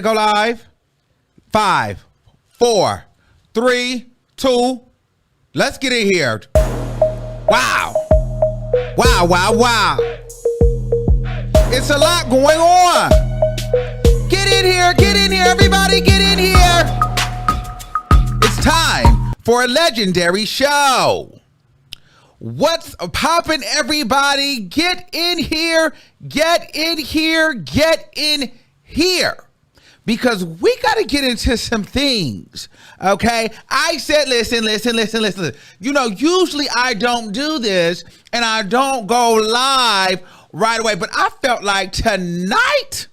Go live. 5, 4, 3, 2. Let's get in here. Wow. Wow, wow, wow. It's a lot going on. Get in here, everybody, get in here. It's time for a legendary show. What's poppin', everybody? Get in here, get in here, get in here. Because we got to get into some things, okay? I said, listen. You know, usually I don't do this and I don't go live right away, but I felt like tonight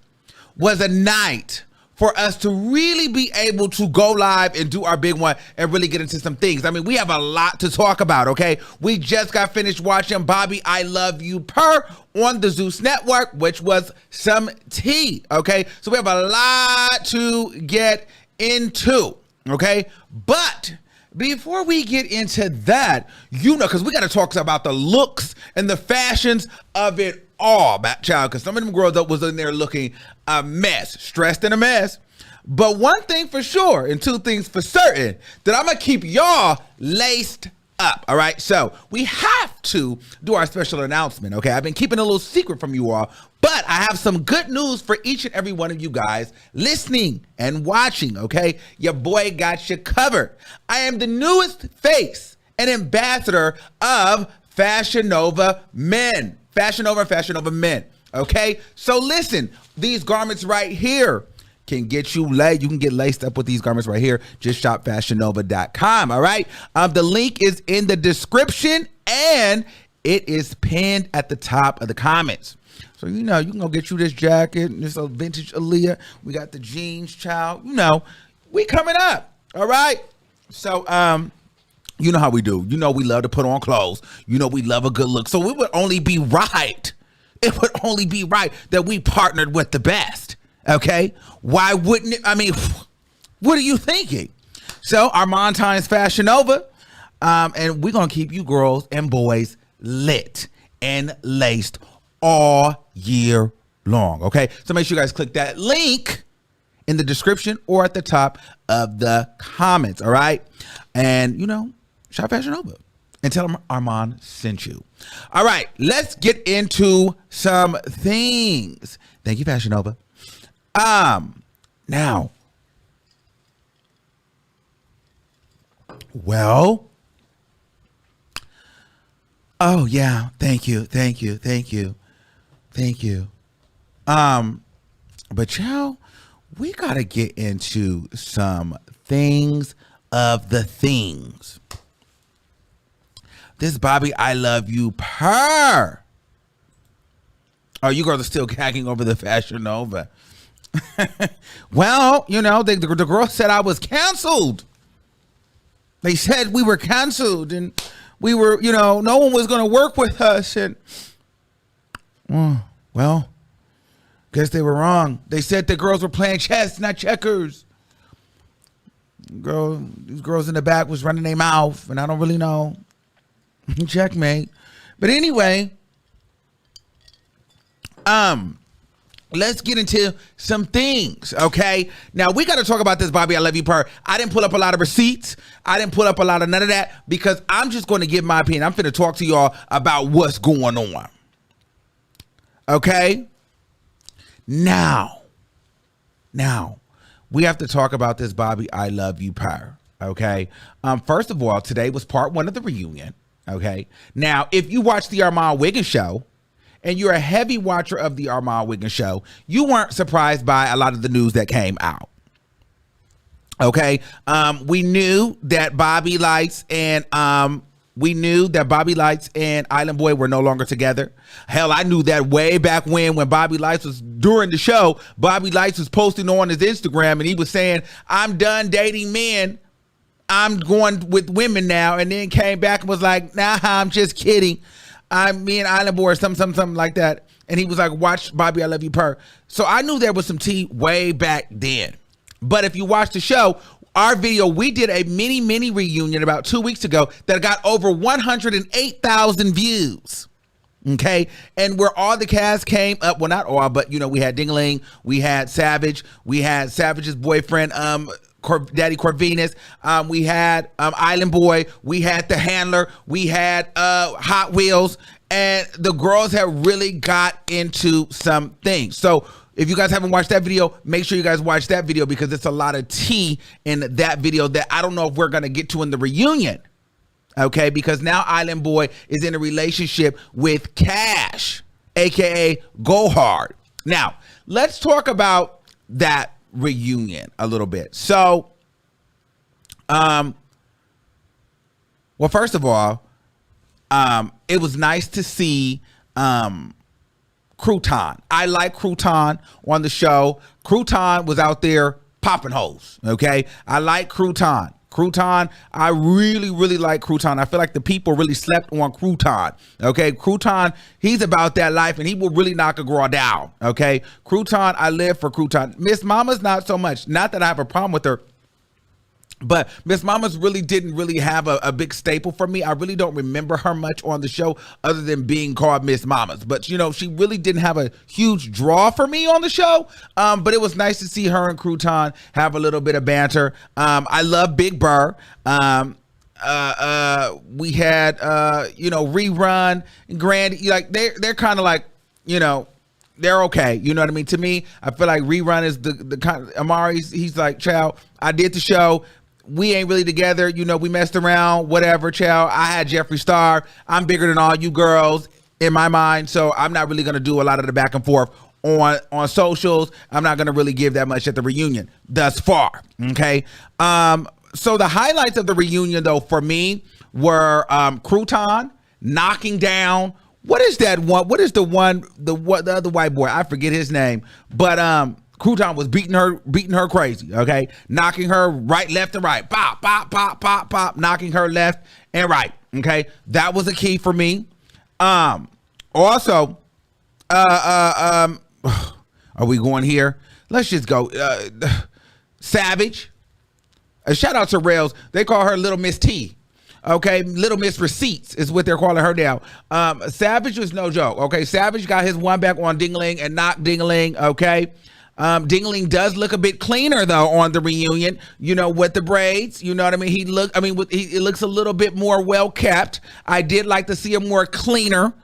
was a night for us to really be able to go live and do our big one and really get into some things. I mean, we have a lot to talk about, okay? We just got finished watching Bobby, I Love You, Purr on the Zeus network, which was some tea, okay? So we have a lot to get into, okay? But before we get into that, you know, because we got to talk about the looks and the fashions of it all, child, because some of them girls that was in there looking a mess, stressed and a mess. But one thing for sure and two things for certain, that I'm gonna keep y'all laced up. All right, so we have to do our special announcement. Okay, I've been keeping a little secret from you all, but I have some good news for each and every one of you guys listening and watching. Okay, your boy got you covered. I am the newest face and ambassador of FashionNova Men. FashionNova Men. Okay, so listen, these garments right here can get you laid. You can get laced up with these garments right here. Just shop FashionNova.com. All right, the link is in the description and it is pinned at the top of the comments. So you know you can go get you this jacket, this vintage Aaliyah. We got the jeans, child. You know we coming up. All right, so you know how we do. You know we love to put on clothes. You know we love a good look. So it would only be right. It would only be right that we partnered with the best. Okay? Why wouldn't it? I mean, what are you thinking? So Armon times FashionNova, and we're gonna keep you girls and boys lit and laced all year long. Okay? So make sure you guys click that link in the description or at the top of the comments. All right? And you know, shop FashionNova and tell them Armon sent you. All right, let's get into some things. Thank you, FashionNova. Now, well, oh yeah, thank you. But y'all, we gotta get into some things of the things. This Bobby, I Love You, Purr. Oh, you girls are still gagging over the FashionNova. Well, you know, the girl said I was canceled. They said we were canceled and we were, you know, no one was going to work with us. And, well, guess they were wrong. They said the girls were playing chess, not checkers. These girls in the back was running their mouth, and I don't really know. Checkmate. But anyway, let's get into some things, okay? Now, we got to talk about this Bobby, I Love You, Purr. I didn't pull up a lot of receipts. I didn't pull up a lot of none of that because I'm just going to give my opinion. I'm finna talk to y'all about what's going on, okay? Now, we have to talk about this Bobby, I Love You, Purr, okay? First of all, today was part 1 of the reunion. Okay. Now, if you watch the Armon Wiggins show and you're a heavy watcher of the Armon Wiggins show, you weren't surprised by a lot of the news that came out. Okay. We knew that Bobby Lights and Island Boy were no longer together. Hell, I knew that way back when Bobby Lights was during the show. Bobby Lights was posting on his Instagram and he was saying, "I'm done dating men. I'm going with women now," and then came back and was like, "Nah, I'm just kidding. Me and Island Boy," or something like that. And he was like, "Watch Bobby, I Love You, Purr." So I knew there was some tea way back then. But if you watch the show, our video, we did a mini reunion about 2 weeks ago that got over 108,000 views. Okay, and where all the cast came up, well, not all, but we had Dingling, we had Savage, we had Savage's boyfriend, Daddy Corvinus, we had Island Boy, we had the Handler, we had Hot Wheels, and the girls have really got into some things. So if you guys haven't watched that video, make sure you guys watch that video, because it's a lot of tea in that video that I don't know if we're gonna get to in the reunion. Okay, because now Island Boy is in a relationship with Cash, aka Go Hard. Now, let's talk about that reunion a little bit. So, well, first of all, it was nice to see Crouton. I like Crouton on the show. Crouton was out there popping hoes. Okay, I like Crouton. I really, really like Crouton. I feel like the people really slept on Crouton. Okay, Crouton, he's about that life, and he will really knock a girl down. Okay, Crouton, I live for Crouton. Miss Mama's not so much. Not that I have a problem with her, but Miss Mama's really didn't really have a big staple for me. I really don't remember her much on the show other than being called Miss Mama's. But, she really didn't have a huge draw for me on the show. But it was nice to see her and Crouton have a little bit of banter. I love Big Purr. We had, Rerun and Grandy. Like, they're kind of like, they're okay. You know what I mean? To me, I feel like Rerun is the kind of, Amari's, he's like, child, I did the show. We ain't really together. We messed around, whatever, child. I had Jeffree Star. I'm bigger than all you girls in my mind. So I'm not really going to do a lot of the back and forth on socials. I'm not going to really give that much at the reunion thus far. Okay. So the highlights of the reunion, though, for me were Crouton knocking down. What is that one? What is the other white boy? I forget his name, but Crouton was beating her crazy. Okay, knocking her right, left, and right. Pop, pop, pop, pop, pop, knocking her left and right. Okay, that was a key for me. Also, are we going here? Let's just go. Savage. A shout out to Rails. They call her Little Miss T. Okay, Little Miss Receipts is what they're calling her now. Savage was no joke. Okay, Savage got his one back on Dingling and knocked Dingling. Okay, Dingling does look a bit cleaner though on the reunion. With the braids. You know what I mean? He looks a little bit more well kept. I did like to see a more cleaner,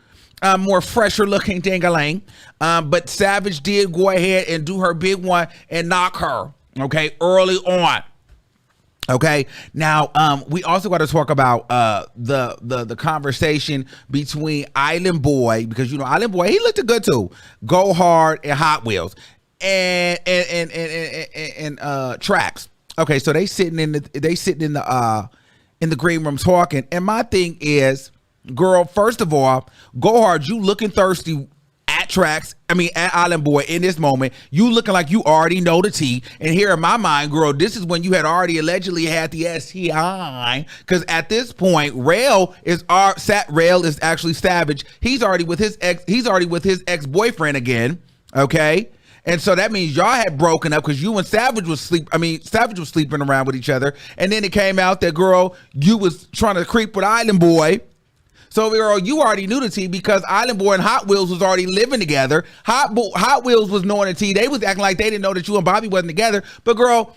more fresher looking Dingling. But Savage did go ahead and do her big one and knock her. Okay, early on. Okay, now we also got to talk about the conversation between Island Boy, because Island Boy, he looked good too. Go Hard and Hot Wheels and Tracks. Okay, so they sitting in the green room talking, and my thing is, girl, first of all, Go Hard, you looking thirsty at Island Boy in this moment. You looking like you already know the tea. And here in my mind, girl, this is when you had already allegedly had the STI. Because at this point, Rail is actually Savage. He's already with his ex-boyfriend again. Okay. And so that means y'all had broken up because you and Savage was sleeping around with each other. And then it came out that, girl, you was trying to creep with Island Boy. So, girl, you already knew the tea because Island Boy and Hot Wheels was already living together. Hot Wheels was knowing the tea. They was acting like they didn't know that you and Bobby wasn't together. But, girl,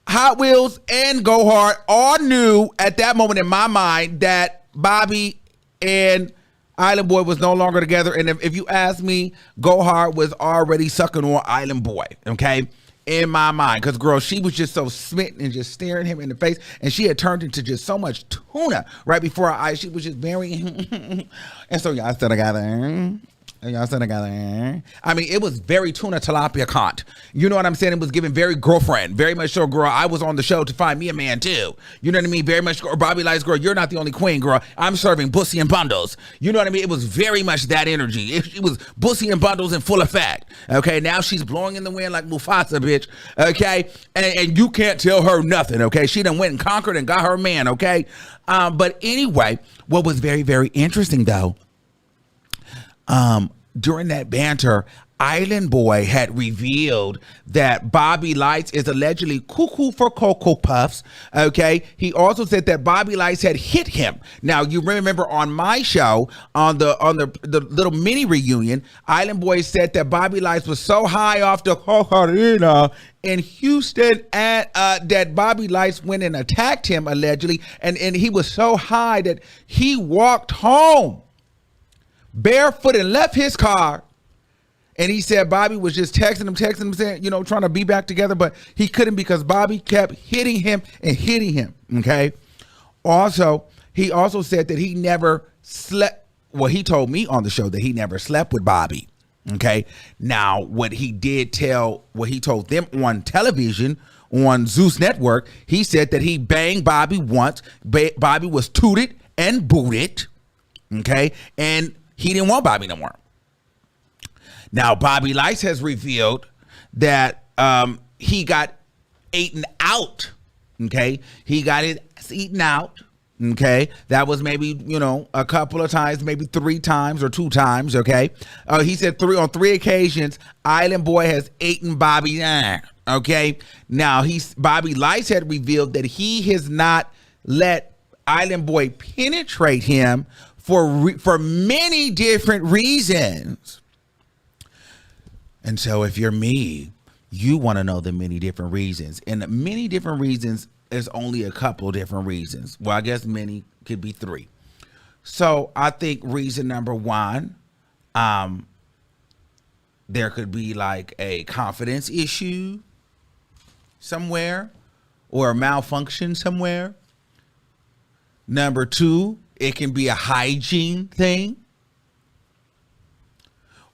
Hot Wheels and Go Hard all knew at that moment in my mind that Bobby and Island Boy was no longer together. And if you ask me, Go Hard was already sucking on Island Boy, okay? In my mind, because girl, she was just so smitten and just staring him in the face, and she had turned into just so much tuna right before her eyes. She was just very and so y'all still together. I mean, it was very tuna tilapia cont. You know what I'm saying? It was giving very girlfriend, very much so, girl. I was on the show to find me a man too. You know what I mean? Very much, or Bobby Lights, girl, you're not the only queen, girl. I'm serving bussy and bundles. You know what I mean? It was very much that energy. It was bussy and bundles in full effect. Okay, now she's blowing in the wind like Mufasa, bitch. Okay, and you can't tell her nothing. Okay, she done went and conquered and got her man. Okay, but anyway, what was very, very interesting though, during that banter, Island Boy had revealed that Bobby Lights is allegedly cuckoo for Cocoa Puffs. Okay. He also said that Bobby Lights had hit him. Now, you remember on my show, on the little mini reunion, Island Boy said that Bobby Lights was so high off the cocaine in Houston and that Bobby Lights went and attacked him allegedly. And he was so high that he walked home barefoot and left his car. And he said Bobby was just texting him, saying, trying to be back together, but he couldn't because Bobby kept hitting him and hitting him. Okay. Also, he also said that he never slept. Well, he told me on the show that he never slept with Bobby. Okay. Now, what he told them on television on Zeus Network, he said that he banged Bobby once. Bobby was tooted and booted. Okay. And he didn't want Bobby no more. Now, Bobby Lights has revealed that he got eaten out. Okay. He got it eaten out. Okay. That was maybe, a couple of times, maybe 3 times or 2 times. Okay. He said on 3 occasions, Island Boy has eaten Bobby. Okay. Now, Bobby Lights had revealed that he has not let Island Boy penetrate him for many different reasons. And so if you're me, you want to know the many different reasons. And the many different reasons is only a couple different reasons. Well, I guess many could be 3. So I think reason number 1, there could be like a confidence issue somewhere or a malfunction somewhere. Number 2, it can be a hygiene thing.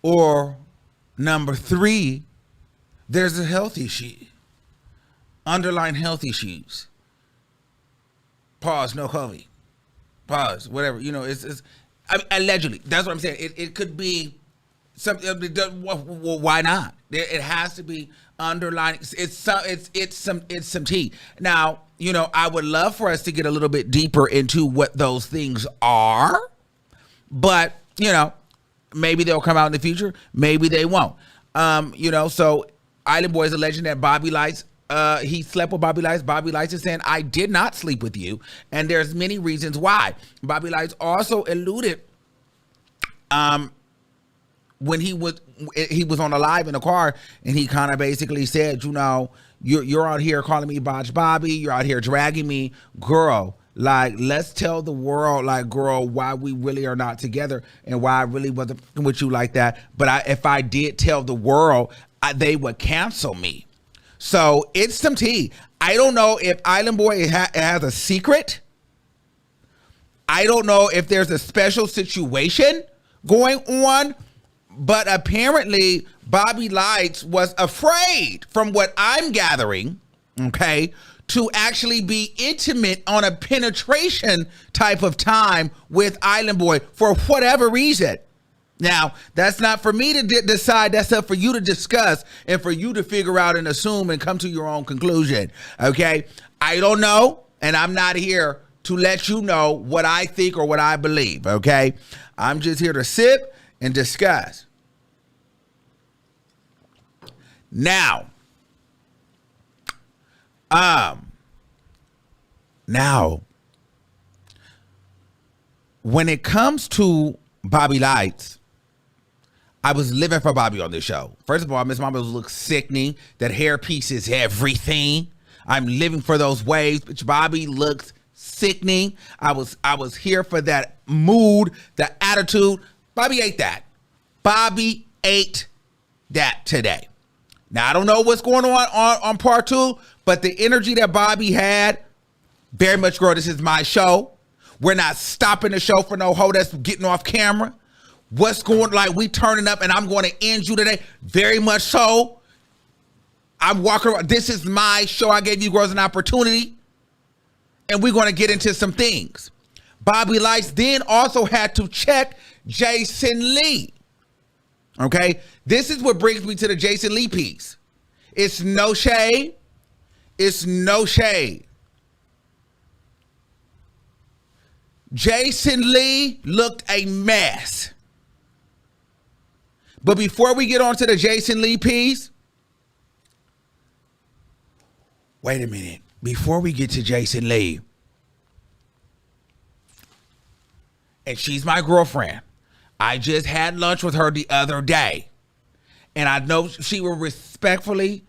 Or number 3, there's a health issue. Underlying health issues. Pause, no COVID. Pause, whatever. It's allegedly. That's what I'm saying. It could be something. Well, why not? It has to be underlying. It's some tea. Now, I would love for us to get a little bit deeper into what those things are, but maybe they'll come out in the future. Maybe they won't. So Island Boy is alleging that Bobby Lights, he slept with Bobby Lights. Bobby Lights is saying, I did not sleep with you. And there's many reasons why. Bobby Lights also alluded, when he was on a live in the car, and he kind of basically said, you're out here calling me Botch Bobby. You're out here dragging me. Girl, like, let's tell the world, like, girl, why we really are not together and why I really wasn't with you like that. But if I did tell the world, they would cancel me. So it's some tea. I don't know if Island Boy has a secret. I don't know if there's a special situation going on. But apparently, Bobby Lights was afraid, from what I'm gathering, okay, to actually be intimate on a penetration type of time with Island Boy for whatever reason. Now, that's not for me to decide. That's up for you to discuss and for you to figure out and assume and come to your own conclusion, okay? I don't know, and I'm not here to let you know what I think or what I believe, okay? I'm just here to sit and discuss. Now, when it comes to Bobby Lights, I was living for Bobby on this show. First of all, Miss Mama looks sickening. That hairpiece is everything. I'm living for those waves, but Bobby looks sickening. I was here for that mood, the attitude. Bobby ate that. Bobby ate that today. Now, I don't know what's going on part 2, but the energy that Bobby had, very much, girl, this is my show. We're not stopping the show for no hoe that's getting off camera. What's going, like, we turning up and I'm going to end you today. Very much so. I'm walking around. This is my show. I gave you girls an opportunity. And we're going to get into some things. Bobby Lights then also had to check Jason Lee. Okay, this is what brings me to the Jason Lee piece. It's no shade. It's no shade. Jason Lee looked a mess. But before we get on to the Jason Lee piece, wait a minute. Before we get to Jason Lee, and she's my girlfriend. I just had lunch with her the other day. And I know she will respectfully,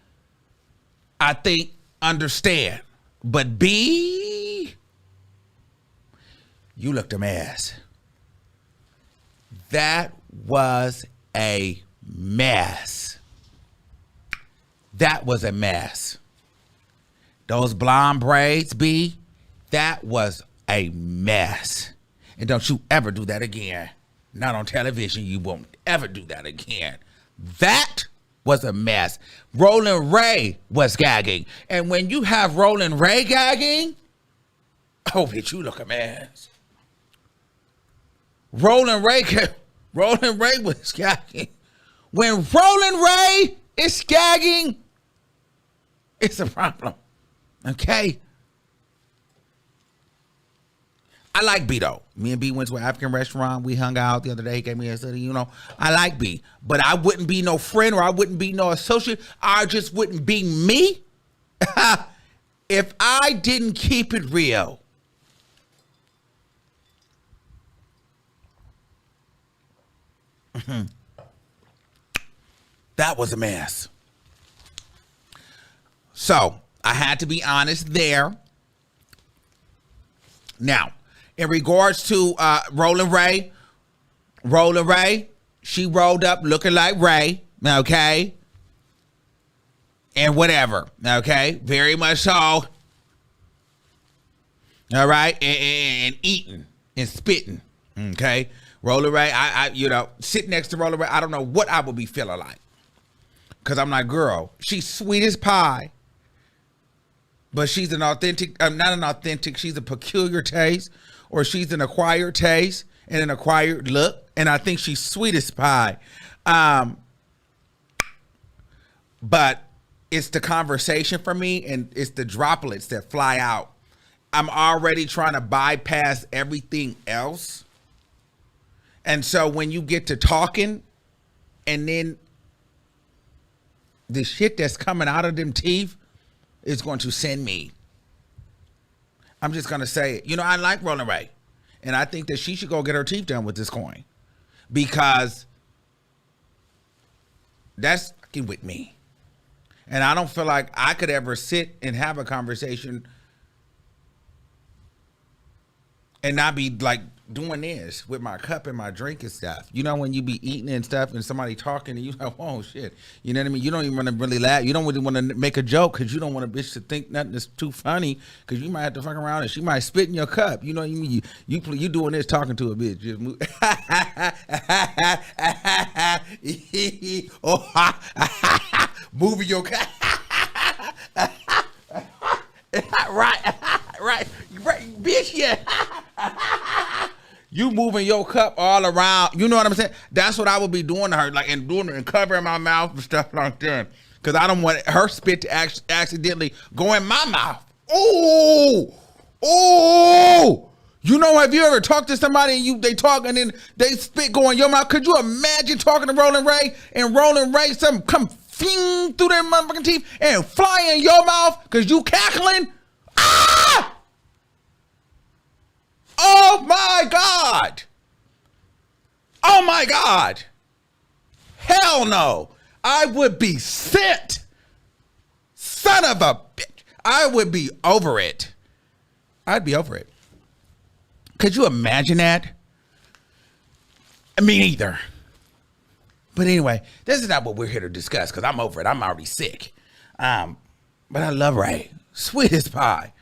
I think, understand. But B, you looked a mess. That was a mess. That was a mess. Those blonde braids, B, that was a mess. And don't you ever do that again. Not on television. You won't ever do that again. That was a mess. Roland Ray was gagging. And when you have Roland Ray gagging, oh, bitch, you look a mess. Roland Ray was gagging. When Roland Ray is gagging, it's a problem. Okay? I like B though. Me and B went to an African restaurant. We hung out the other day. He gave me a study, you know. I like B. But I wouldn't be no friend or I wouldn't be no associate. I just wouldn't be me if I didn't keep it real. That was a mess. So I had to be honest there. Now, in regards to Roland Ray, she rolled up looking like Ray, okay? And whatever, okay? Very much so. All right? And eating and spitting, okay? Roland Ray, I you know, sitting next to Roland Ray, I don't know what I would be feeling like. Because I'm like, girl, she's sweet as pie. But she's an authentic, not an authentic, she's a peculiar taste, or she's an acquired taste and an acquired look. And I think she's sweet as pie. But it's the conversation for me, and it's the droplets that fly out. I'm already trying to bypass everything else. And so when you get to talking, and then the shit that's coming out of them teeth is going to send me. I'm just going to say it. You know, I like Roland Ray. And I think that she should go get her teeth done with this coin. Because that's fucking with me. And I don't feel like I could ever sit and have a conversation and not be like doing this with my cup and my drink and stuff. You know, when you be eating and stuff and somebody talking and you like, oh shit. You know what I mean? You don't even want to really laugh. You don't really want to make a joke because you don't want a bitch to think nothing is too funny, because you might have to fuck around and she might spit in your cup. You know what I mean? You doing this talking to a bitch. Just move. Moving your cup. Right, bitch, yeah. You moving your cup all around. You know what I'm saying? That's what I would be doing to her, like, and doing it and covering my mouth and stuff like that. Because I don't want her spit to accidentally go in my mouth. Oh. You know, have you ever talked to somebody and they talk and then they spit go in your mouth? Could you imagine talking to Roland Ray and Roland Ray something come fling through their motherfucking teeth and fly in your mouth because you cackling? Ah! Oh my God. Oh my God. Hell no. I would be sent. Son of a bitch. I would be over it. I'd be over it. Could you imagine that? Me neither. But anyway, this is not what we're here to discuss, because I'm over it. I'm already sick. But I love Ray. Sweet as pie.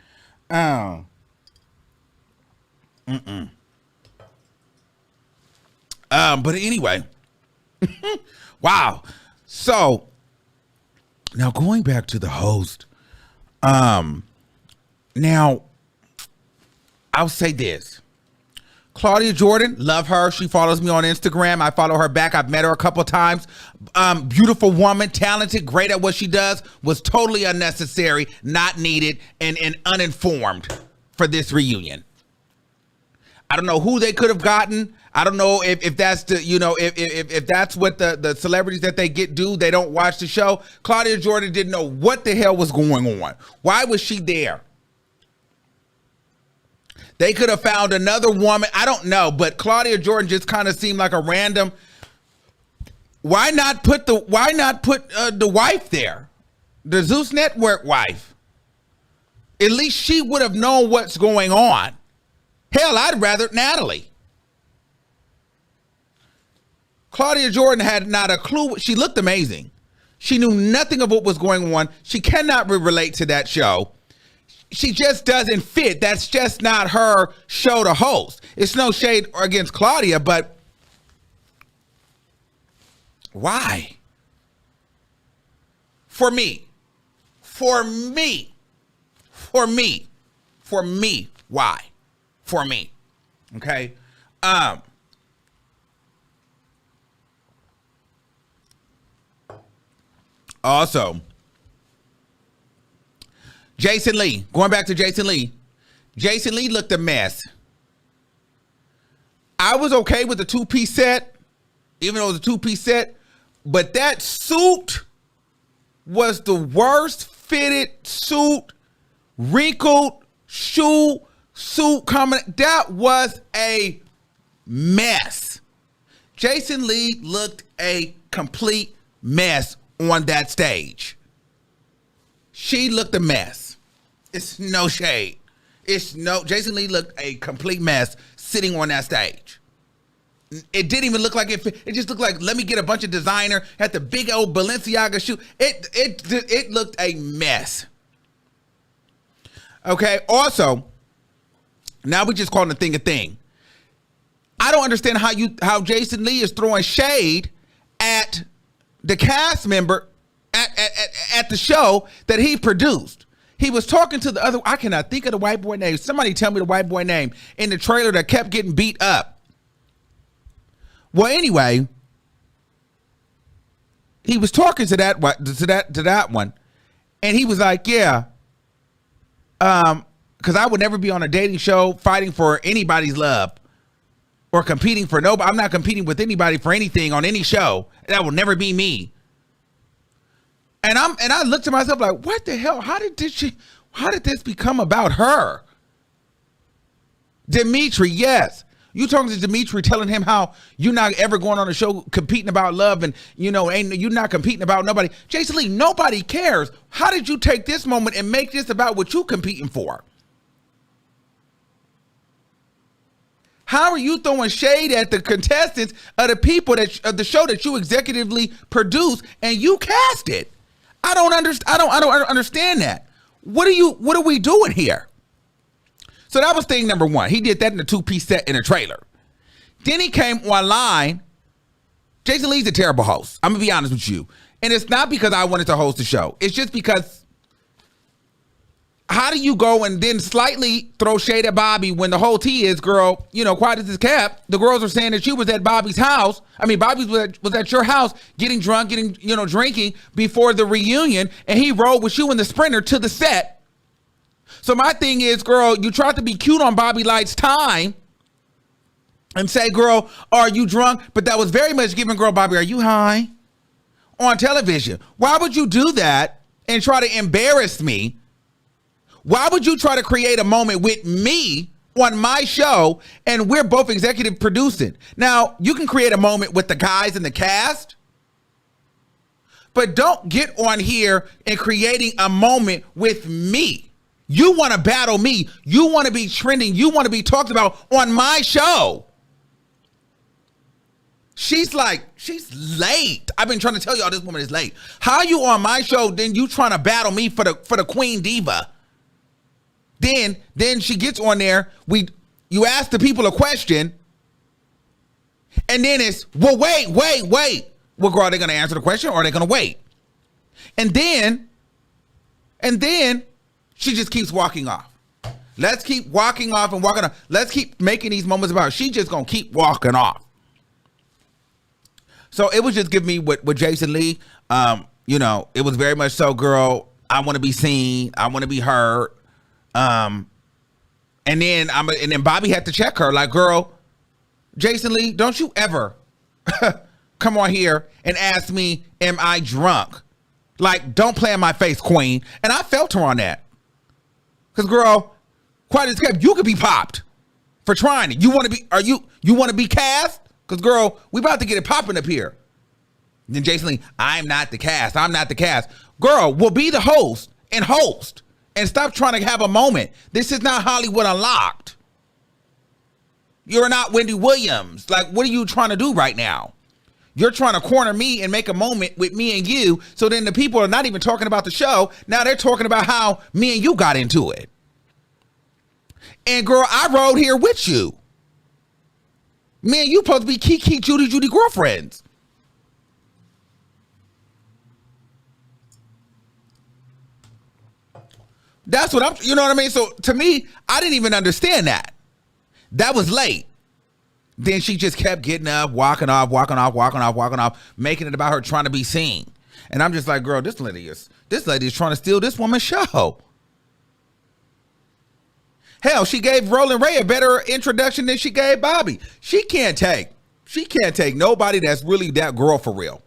But anyway, wow. So now going back to the host, now I'll say this. Claudia Jordan, love her. She follows me on Instagram. I follow her back. I've met her a couple of times. Beautiful woman, talented, great at what she does. Was totally unnecessary, not needed, and uninformed for this reunion. I don't know who they could have gotten. I don't know if that's the, if that's what the celebrities that they do, they don't watch the show. Claudia Jordan didn't know what the hell was going on. Why was she there? They could have found another woman. I don't know, but Claudia Jordan just kind of seemed like a random. Why not put the wife there? The Zeus Network wife. At least she would have known what's going on. Hell, I'd rather Natalie. Claudia Jordan had not a clue. She looked amazing. She knew nothing of what was going on. She cannot relate to that show. She just doesn't fit. That's just not her show to host. It's no shade against Claudia, but why? For me, why? For me. Okay. Also, Jason Lee, going back to Jason Lee looked a mess. I was okay with the two-piece set, even though it was a two-piece set, but that suit was the worst fitted suit, wrinkled suit coming. That was a mess. Jason Lee looked a complete mess on that stage. She looked a mess. It's no shade. Jason Lee looked a complete mess sitting on that stage. It didn't even look like it. It just looked like, let me get a bunch of designer, had the big old Balenciaga shoe. It looked a mess. Okay. Also, now we just calling the thing a thing. I don't understand how Jason Lee is throwing shade at the cast member at the show that he produced. He was talking to the other, I cannot think of the white boy name. Somebody tell me the white boy name in the trailer that kept getting beat up. Well, anyway, he was talking to that one, and he was like, yeah, because I would never be on a dating show fighting for anybody's love or competing for nobody. I'm not competing with anybody for anything on any show. That will never be me. And I looked at myself like, what the hell? How did this become about her? Dimitri, yes. You talking to Dimitri, telling him how you're not ever going on a show competing about love, and you're not competing about nobody. Jason Lee, nobody cares. How did you take this moment and make this about what you competing for? How are you throwing shade at the contestants of the people of the show that you executively produced and you cast it? I don't understand that. What are we doing here? So that was thing number one. He did that in a two-piece set in a trailer. Then he came online. Jason Lee's a terrible host. I'm gonna be honest with you. And it's not because I wanted to host the show. It's just because how do you go and then slightly throw shade at Bobby when the whole tea is, girl, quiet as it's kept. The girls are saying that she was at Bobby's house. I mean, Bobby was at your house getting drunk, drinking before the reunion, and he rode with you in the Sprinter to the set. So my thing is, girl, you tried to be cute on Bobby Light's time and say, girl, are you drunk? But that was very much giving, girl, Bobby, are you high? On television. Why would you do that and try to embarrass me? Why would you try to create a moment with me on my show and we're both executive producing? Now, you can create a moment with the guys in the cast, but don't get on here and creating a moment with me. You want to battle me. You want to be trending. You want to be talked about on my show. She's late. I've been trying to tell y'all this woman is late. How you on my show, then you trying to battle me for the Queen Diva? Then she gets on there. You ask the people a question, and then it's, well, wait. Well, girl, are they going to answer the question or are they going to wait? And then she just keeps walking off. Let's keep walking off and walking off. Let's keep making these moments about her. She just going to keep walking off. So it was just giving me with Jason Lee. It was very much so, girl, I want to be seen. I want to be heard. And And then Bobby had to check her, like, girl, Jason Lee, don't you ever come on here and ask me, am I drunk? Like, don't play in my face, queen. And I felt her on that. Because, girl, quite as kept, you could be popped for trying it. You want to be cast? Because, girl, we about to get it popping up here. Then Jason Lee, I'm not the cast. I'm not the cast. Girl, we'll be the host. And stop trying to have a moment. This is not Hollywood Unlocked. You're not Wendy Williams. Like, what are you trying to do right now? You're trying to corner me and make a moment with me and you. So then the people are not even talking about the show. Now they're talking about how me and you got into it. And girl, I rode here with you. Me and you supposed to be Kiki, Judy girlfriends. That's what you know what I mean? So to me, I didn't even understand that. That was late. Then she just kept getting up, walking off, making it about her trying to be seen. And I'm just like, girl, this lady is trying to steal this woman's show. Hell, she gave Roland Ray a better introduction than she gave Bobby. She can't take nobody that's really that girl for real.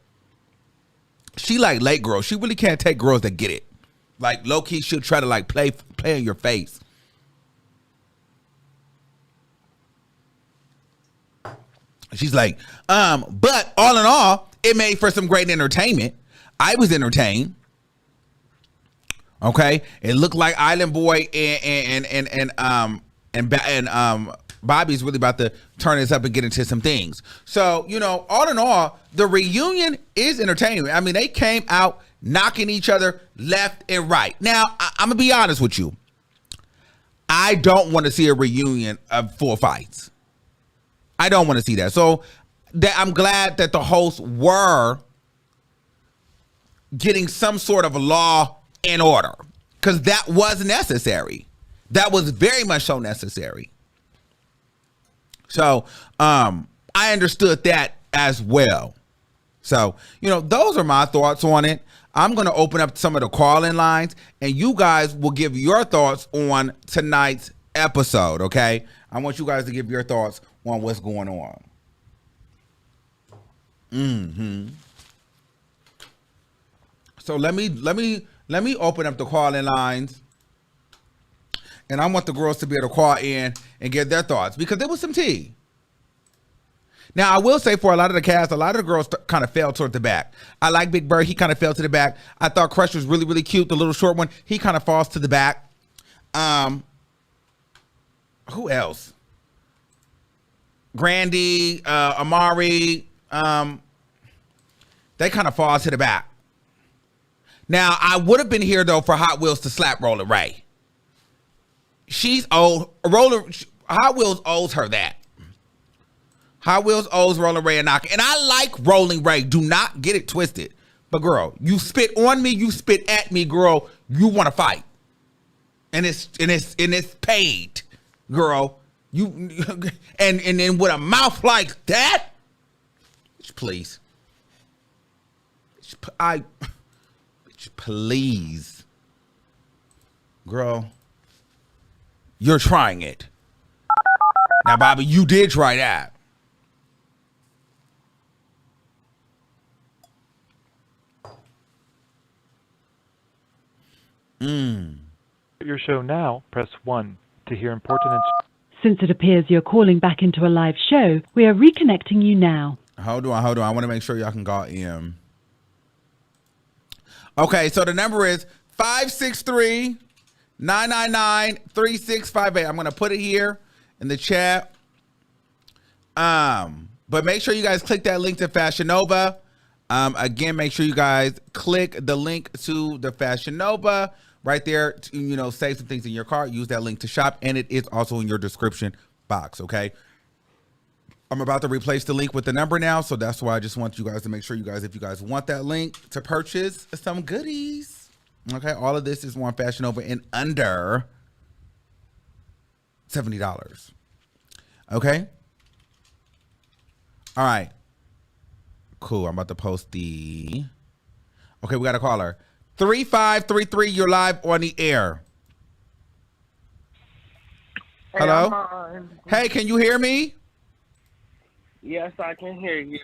She like late girls. She really can't take girls that get it. Like low key, she'll try to like play in your face. She's like, but all in all, it made for some great entertainment. I was entertained. Okay, it looked like Island Boy and Bobby's really about to turn this up and get into some things. So, you know, all in all, the reunion is entertaining. I mean, they came out knocking each other left and right. Now, I'm gonna be honest with you. I don't want to see a reunion of full fights. I don't want to see that. So I'm glad that the hosts were getting some sort of law and order, because that was necessary. That was very much so necessary. So I understood that as well. So, you know, those are my thoughts on it. I'm going to open up some of the call-in lines, and you guys will give your thoughts on tonight's episode, okay? I want you guys to give your thoughts on what's going on. So let me open up the call-in lines, and I want the girls to be able to call in and get their thoughts, because there was some tea. Now, I will say for a lot of the cast, a lot of the girls kind of fell toward the back. I like Big Bird. He kind of fell to the back. I thought Crush was really, really cute. The little short one, he kind of falls to the back. Who else? Grandy, Amari, they kind of fall to the back. Now, I would have been here, though, for Hot Wheels to slap Roller Ray. She's old. Hot Wheels owes her that. Hot Wheels owes Rolling Ray a knock. And I like Rolling Ray. Do not get it twisted. But, girl, you spit on me, you spit at me, girl. You want to fight. And it's paid, girl. You and then with a mouth like that, please. Please. Girl, you're trying it. Now, Bobby, you did try that. Your show now, press 1 to hear important Since it appears you're calling back into a live show, we are reconnecting you now. Hold on. I want to make sure y'all can call in. Okay, so the number is 563-999-3658. I'm going to put it here in the chat. But make sure you guys click that link to FashionNova. Again, make sure you guys click the link to the FashionNova right there to, you know, save some things in your cart. Use that link to shop, and it is also in your description box, okay? I'm about to replace the link with the number now, so that's why I just want you guys to make sure you guys, if you guys want that link to purchase some goodies, okay? All of this is on FashionNova in under $70, okay? All right. Cool. I'm about to post the... Okay, we got a caller. 3533, you're live on the air. Hey, Hello? Armon. Hey, can you hear me? Yes, I can hear you.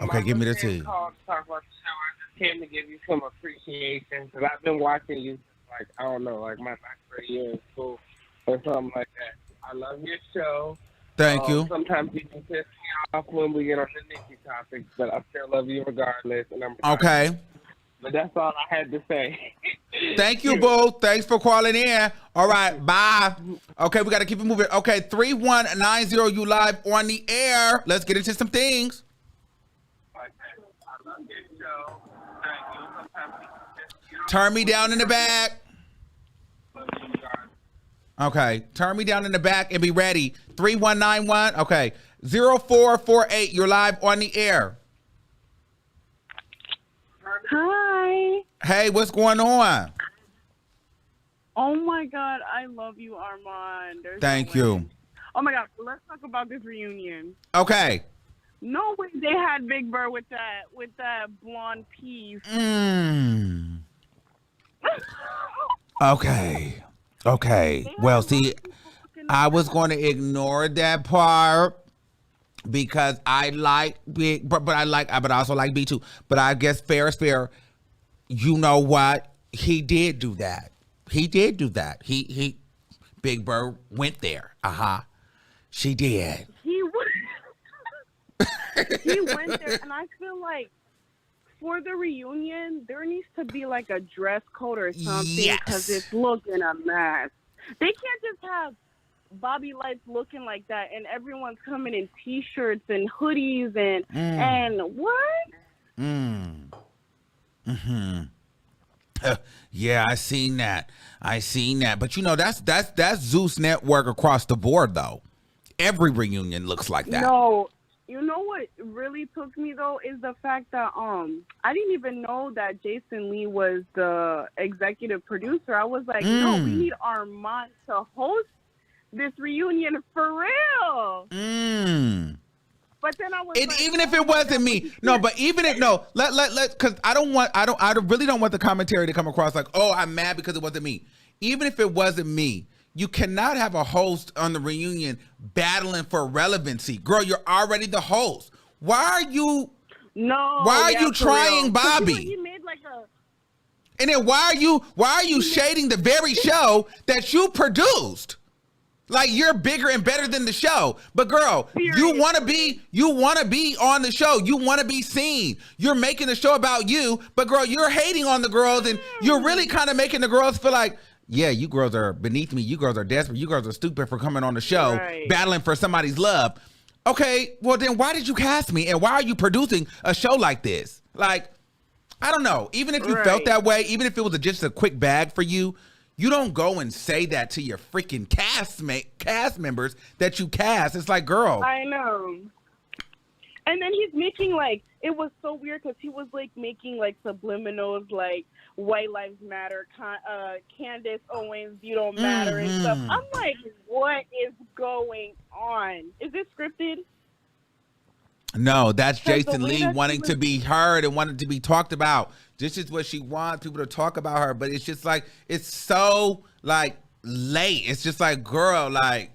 Okay, give me the tea. Call to talk about the show. I just came to give you some appreciation because I've been watching you like, I don't know, like my last year in school or something like that. I love your show. Thank you. Sometimes you can piss me off when we get on the Nikki topics, but I still love you regardless. And I'm Okay. But that's all I had to say. Thank you, boo. Thanks for calling in. All right, bye. Okay, we got to keep it moving. Okay, 3190, you live on the air. Let's get into some things. I love your show. Thank you. Sometimes you can piss me off. Turn me down in the back. Okay, turn me down in the back and be ready. 3191. Okay, 0448, you're live on the air. Hi. Hey, what's going on? Oh my God, I love you, Armon. There's Thank no way. you. Oh my God, let's talk about this reunion. Okay. No way they had Big Bird with that blonde piece. Okay. Okay. Well, see, I was going to ignore that part because I like Big, but I also like B too. But I guess fair is fair. You know what? He did do that. He did do that. He Big Bird went there. She did. He went there, and I feel like for the reunion, there needs to be like a dress code or something because it's looking a mess. They can't just have Bobby Lights looking like that, and everyone's coming in T-shirts and hoodies and what? Yeah, I seen that. But you know, that's Zeus Network across the board though. Every reunion looks like that. No, you know what really took me though is the fact that I didn't even know that Jason Lee was the executive producer. I was like, no, we need Armon to host this reunion for real. But then I was like, even if it wasn't me, because I really don't want the commentary to come across like, oh, I'm mad because it wasn't me. Even if it wasn't me, you cannot have a host on the reunion battling for relevancy. Girl, you're already the host. Why are you trying Bobby? He made like a. And then why are you shading the very show that you produced? Like you're bigger and better than the show. But girl, you want to be on the show. You want to be seen. You're making the show about you, but girl, you're hating on the girls and you're really kind of making the girls feel like, yeah, you girls are beneath me. You girls are desperate. You girls are stupid for coming on the show, battling for somebody's love. Okay, well then why did you cast me? And why are you producing a show like this? Like, I don't know. Even if you felt that way, even if it was just a quick bag for you, you don't go and say that to your freaking cast members that you cast. It's like, girl. I know. And then he's making like, it was so weird because he was like making like subliminals like White Lives Matter, Candace Owens, you don't matter and stuff. I'm like, what is going on? Is this scripted? No, that's Jason Lee wanting to be heard and wanting to be talked about. This is what she wants people to talk about her, but it's just like, it's so like late. It's just like, girl, like,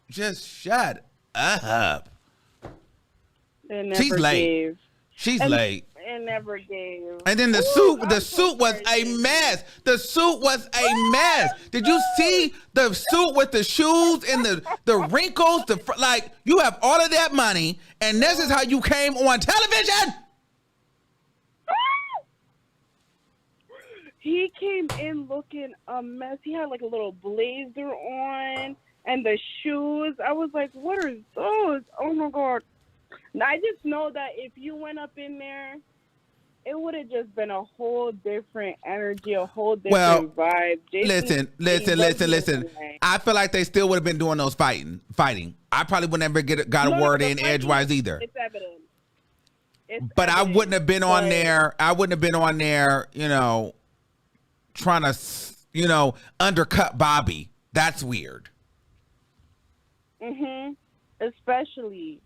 just shut up. She's late. She's late. It never gave. And then the suit was a mess. The suit was a mess. Did you see the suit with the shoes and the wrinkles? Like, you have all of that money, and this is how you came on television? He came in looking a mess. He had like a little blazer on and the shoes. I was like, what are those? Oh my God. I just know that if you went up in there, it would have just been a whole different energy, a whole different vibe. Listen. I feel like they still would have been doing those fighting. I probably would never got a word in edgewise either. It's evident. But I wouldn't have been on there. I wouldn't have been on there, trying to, undercut Bobby. That's weird. Especially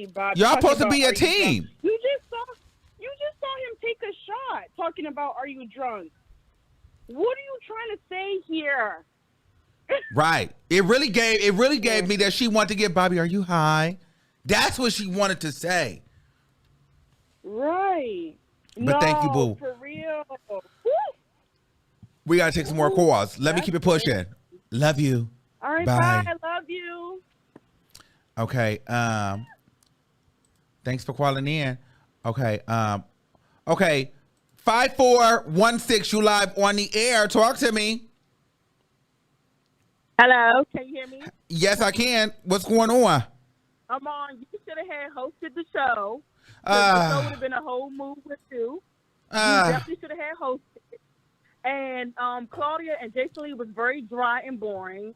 Bobby. Y'all supposed to be a team. You just saw him take a shot talking about, are you drunk? What are you trying to say here? Right. It really gave me that she wanted to get Bobby, are you high? That's what she wanted to say. Right. But thank you, boo. For real. Woo. We gotta take some more calls. Let me keep it pushing. Love you. All right, Bye. bye. Love you. Okay. Thanks for calling in. Okay. Okay. 5416, you live on the air. Talk to me. Hello, can you hear me? Yes, I can. What's going on? Armon, you should have had hosted the show. The show would have been a whole move with you. You definitely should have had hosted. And Claudia and Jason Lee was very dry and boring.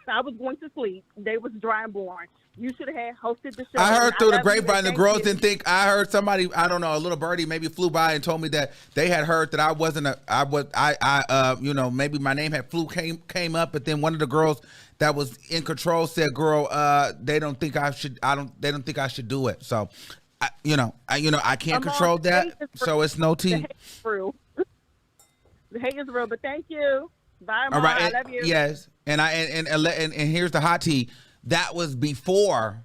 I was going to sleep. They was dry and boring. You should have had hosted the show. I heard through the grapevine, the girls you. didn't think. I heard somebody, I don't know, a little birdie maybe flew by and told me that they had heard that I wasn't you know, maybe my name had came up, but then one of the girls that was in control said, "Girl, they don't think I should. They don't think I should do it." So, I can't control that. So it's no tea. The hate is real. The hate is real, but thank you. Bye, Mom. All right, I love you. Yes, and here's the hot tea. That was before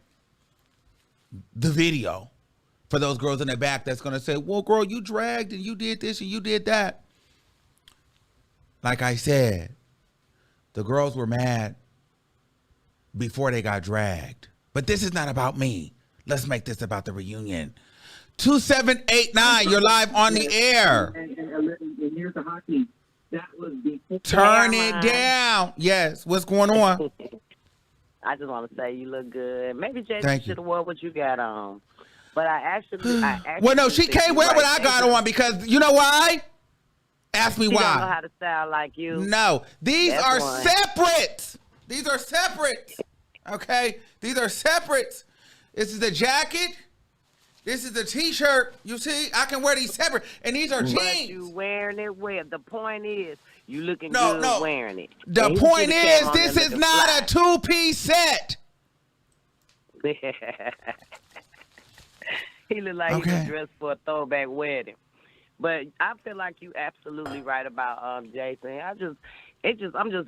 the video. For those girls in the back that's gonna say, "Well, girl, you dragged and you did this and you did that." Like I said, the girls were mad before they got dragged. But this is not about me. Let's make this about the reunion. 2789, you're live on the air. And here's the hockey. That was before. Turn it down. Yes. What's going on? I just want to say you look good. Maybe Jason Thank you. should have worn what you got on. But I actually Well, no, she can't wear what I got on because you know why? Ask me she why. don't know how to style like you. No, these That's are one. separate. These are separate. Okay, these are separate. This is the jacket. This is the t-shirt. You see, I can wear these separate, and these are But jeans. you wearing it well. The point is, you looking No, good no. wearing it. The And he point shoulda came is, on this there is looking not fly. a two-piece set. He look like he Okay. was dressed for a throwback wedding. But I feel like you absolutely right about Jason. I'm just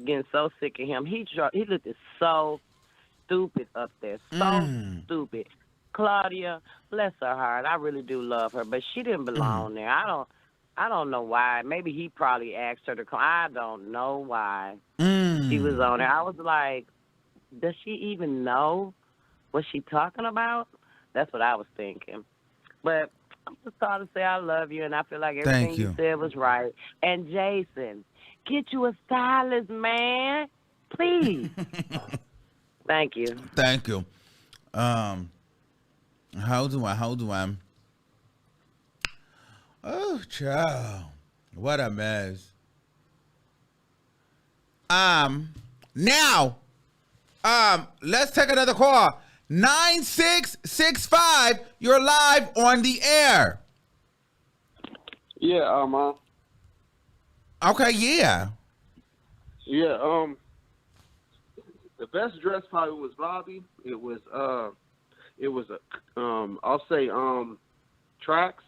getting so sick of him. He looked so stupid up there, so stupid. Claudia, bless her heart, I really do love her, but she didn't belong there. I don't know why. Maybe he probably asked her to come. I don't know why she was on there. I was like, does she even know what she talking about? That's what I was thinking. But I'm just trying to say I love you, and I feel like everything Thank you. you said was right. And Jason, get you a stylist, man. Please. Thank you. Thank you. How do I? Oh, child. What a mess. Now, let's take another call. 9665, you're live on the air. Yeah, Okay, yeah. yeah, the best dress probably was Bobby. It was I'll say Tracks.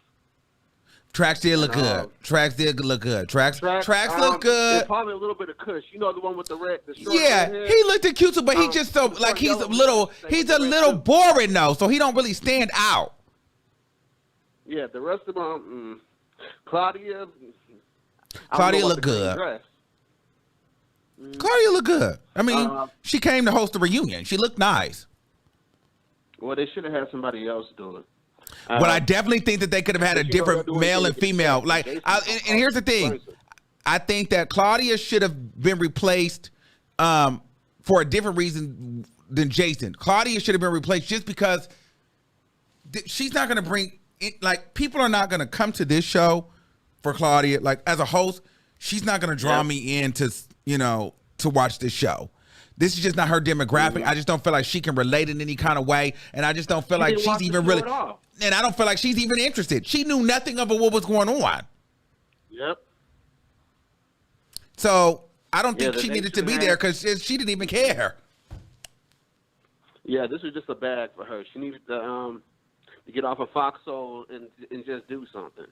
Tracks did look good. Tracks did look good. Tracks look And good. probably a little bit of Kush. You know the one with the red, the short Yeah, red hair? he looked cute too, but he just so like he's a little boring though, so he don't really stand out. Yeah, the rest of them, Claudia. Claudia looked good. Claudia looked good. I mean, she came to host the reunion. She looked nice. Well, they should have had somebody else do it. But I definitely think that they could have had a different male and female. Like, and here's the thing. I think that Claudia should have been replaced for a different reason than Jason. Claudia should have been replaced just because she's not going to bring it. Like, people are not going to come to this show for Claudia. Like, as a host, she's not going to draw me in to, to watch this show. This is just not her demographic. I just don't feel like she can relate in any kind of way. And I just don't feel like she's even really, and I don't feel like she's even interested. She knew nothing of what was going on. Yep. So I don't think she needed to be there because she didn't even care. Yeah, this was just a bag for her. She needed to get off of Foxhole and just do something.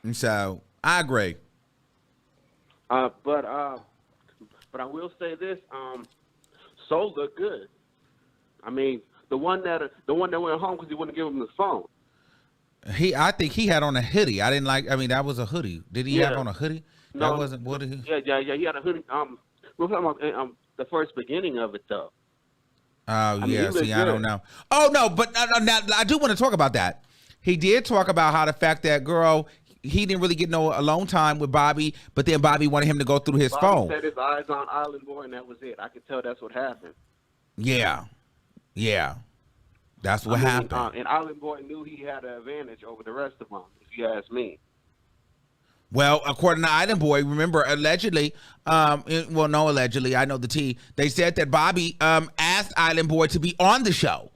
And so I agree. But But I will say this: Soul looked good. I mean, the one that went home because he wouldn't give him his phone. I think he had on a hoodie. I didn't like. I mean, that was a hoodie. Did he have on a hoodie? No, that wasn't. What did he? Yeah. He had a hoodie. We're talking about the first beginning of it, though. Oh yeah. See, I don't know. Oh no, but now I do want to talk about that. He did talk about how the fact that girl, he didn't really get no alone time with Bobby, but then Bobby wanted him to go through his phone. Bobby set his eyes on Island Boy, and that was it. I could tell that's what happened. Yeah. That's what happened. And Island Boy knew he had an advantage over the rest of them, if you ask me. Well, according to Island Boy, remember, allegedly, allegedly, I know the T, they said that Bobby asked Island Boy to be on the show.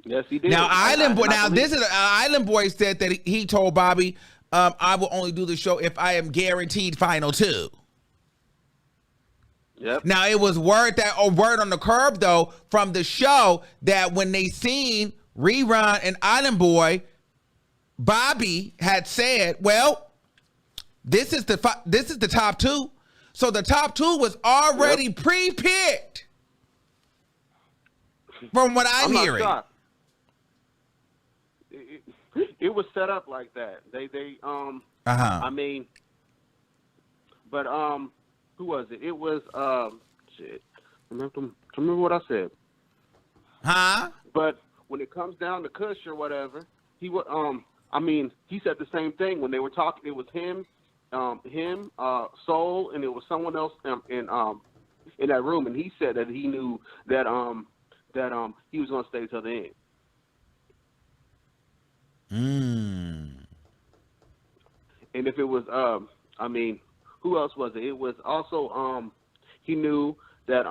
Yes, he did. Now, Island Boy said that he told Bobby, I will only do the show if I am guaranteed final 2. Yep. Now, it was word on the curb, though, from the show that when they seen Rerun and Island Boy, Bobby had said, well, this is the top 2. So the top 2 was already pre-picked. From what I'm hearing. Not shocked. It was set up like that. I mean, but who was it? It was shit. Remember what I said? Huh? But when it comes down to Kush or whatever, he would he said the same thing when they were talking. It was him, Soul, and it was someone else in that room, and he said that he knew that he was gonna stay till the end. And if it was who else was it? It was also he knew that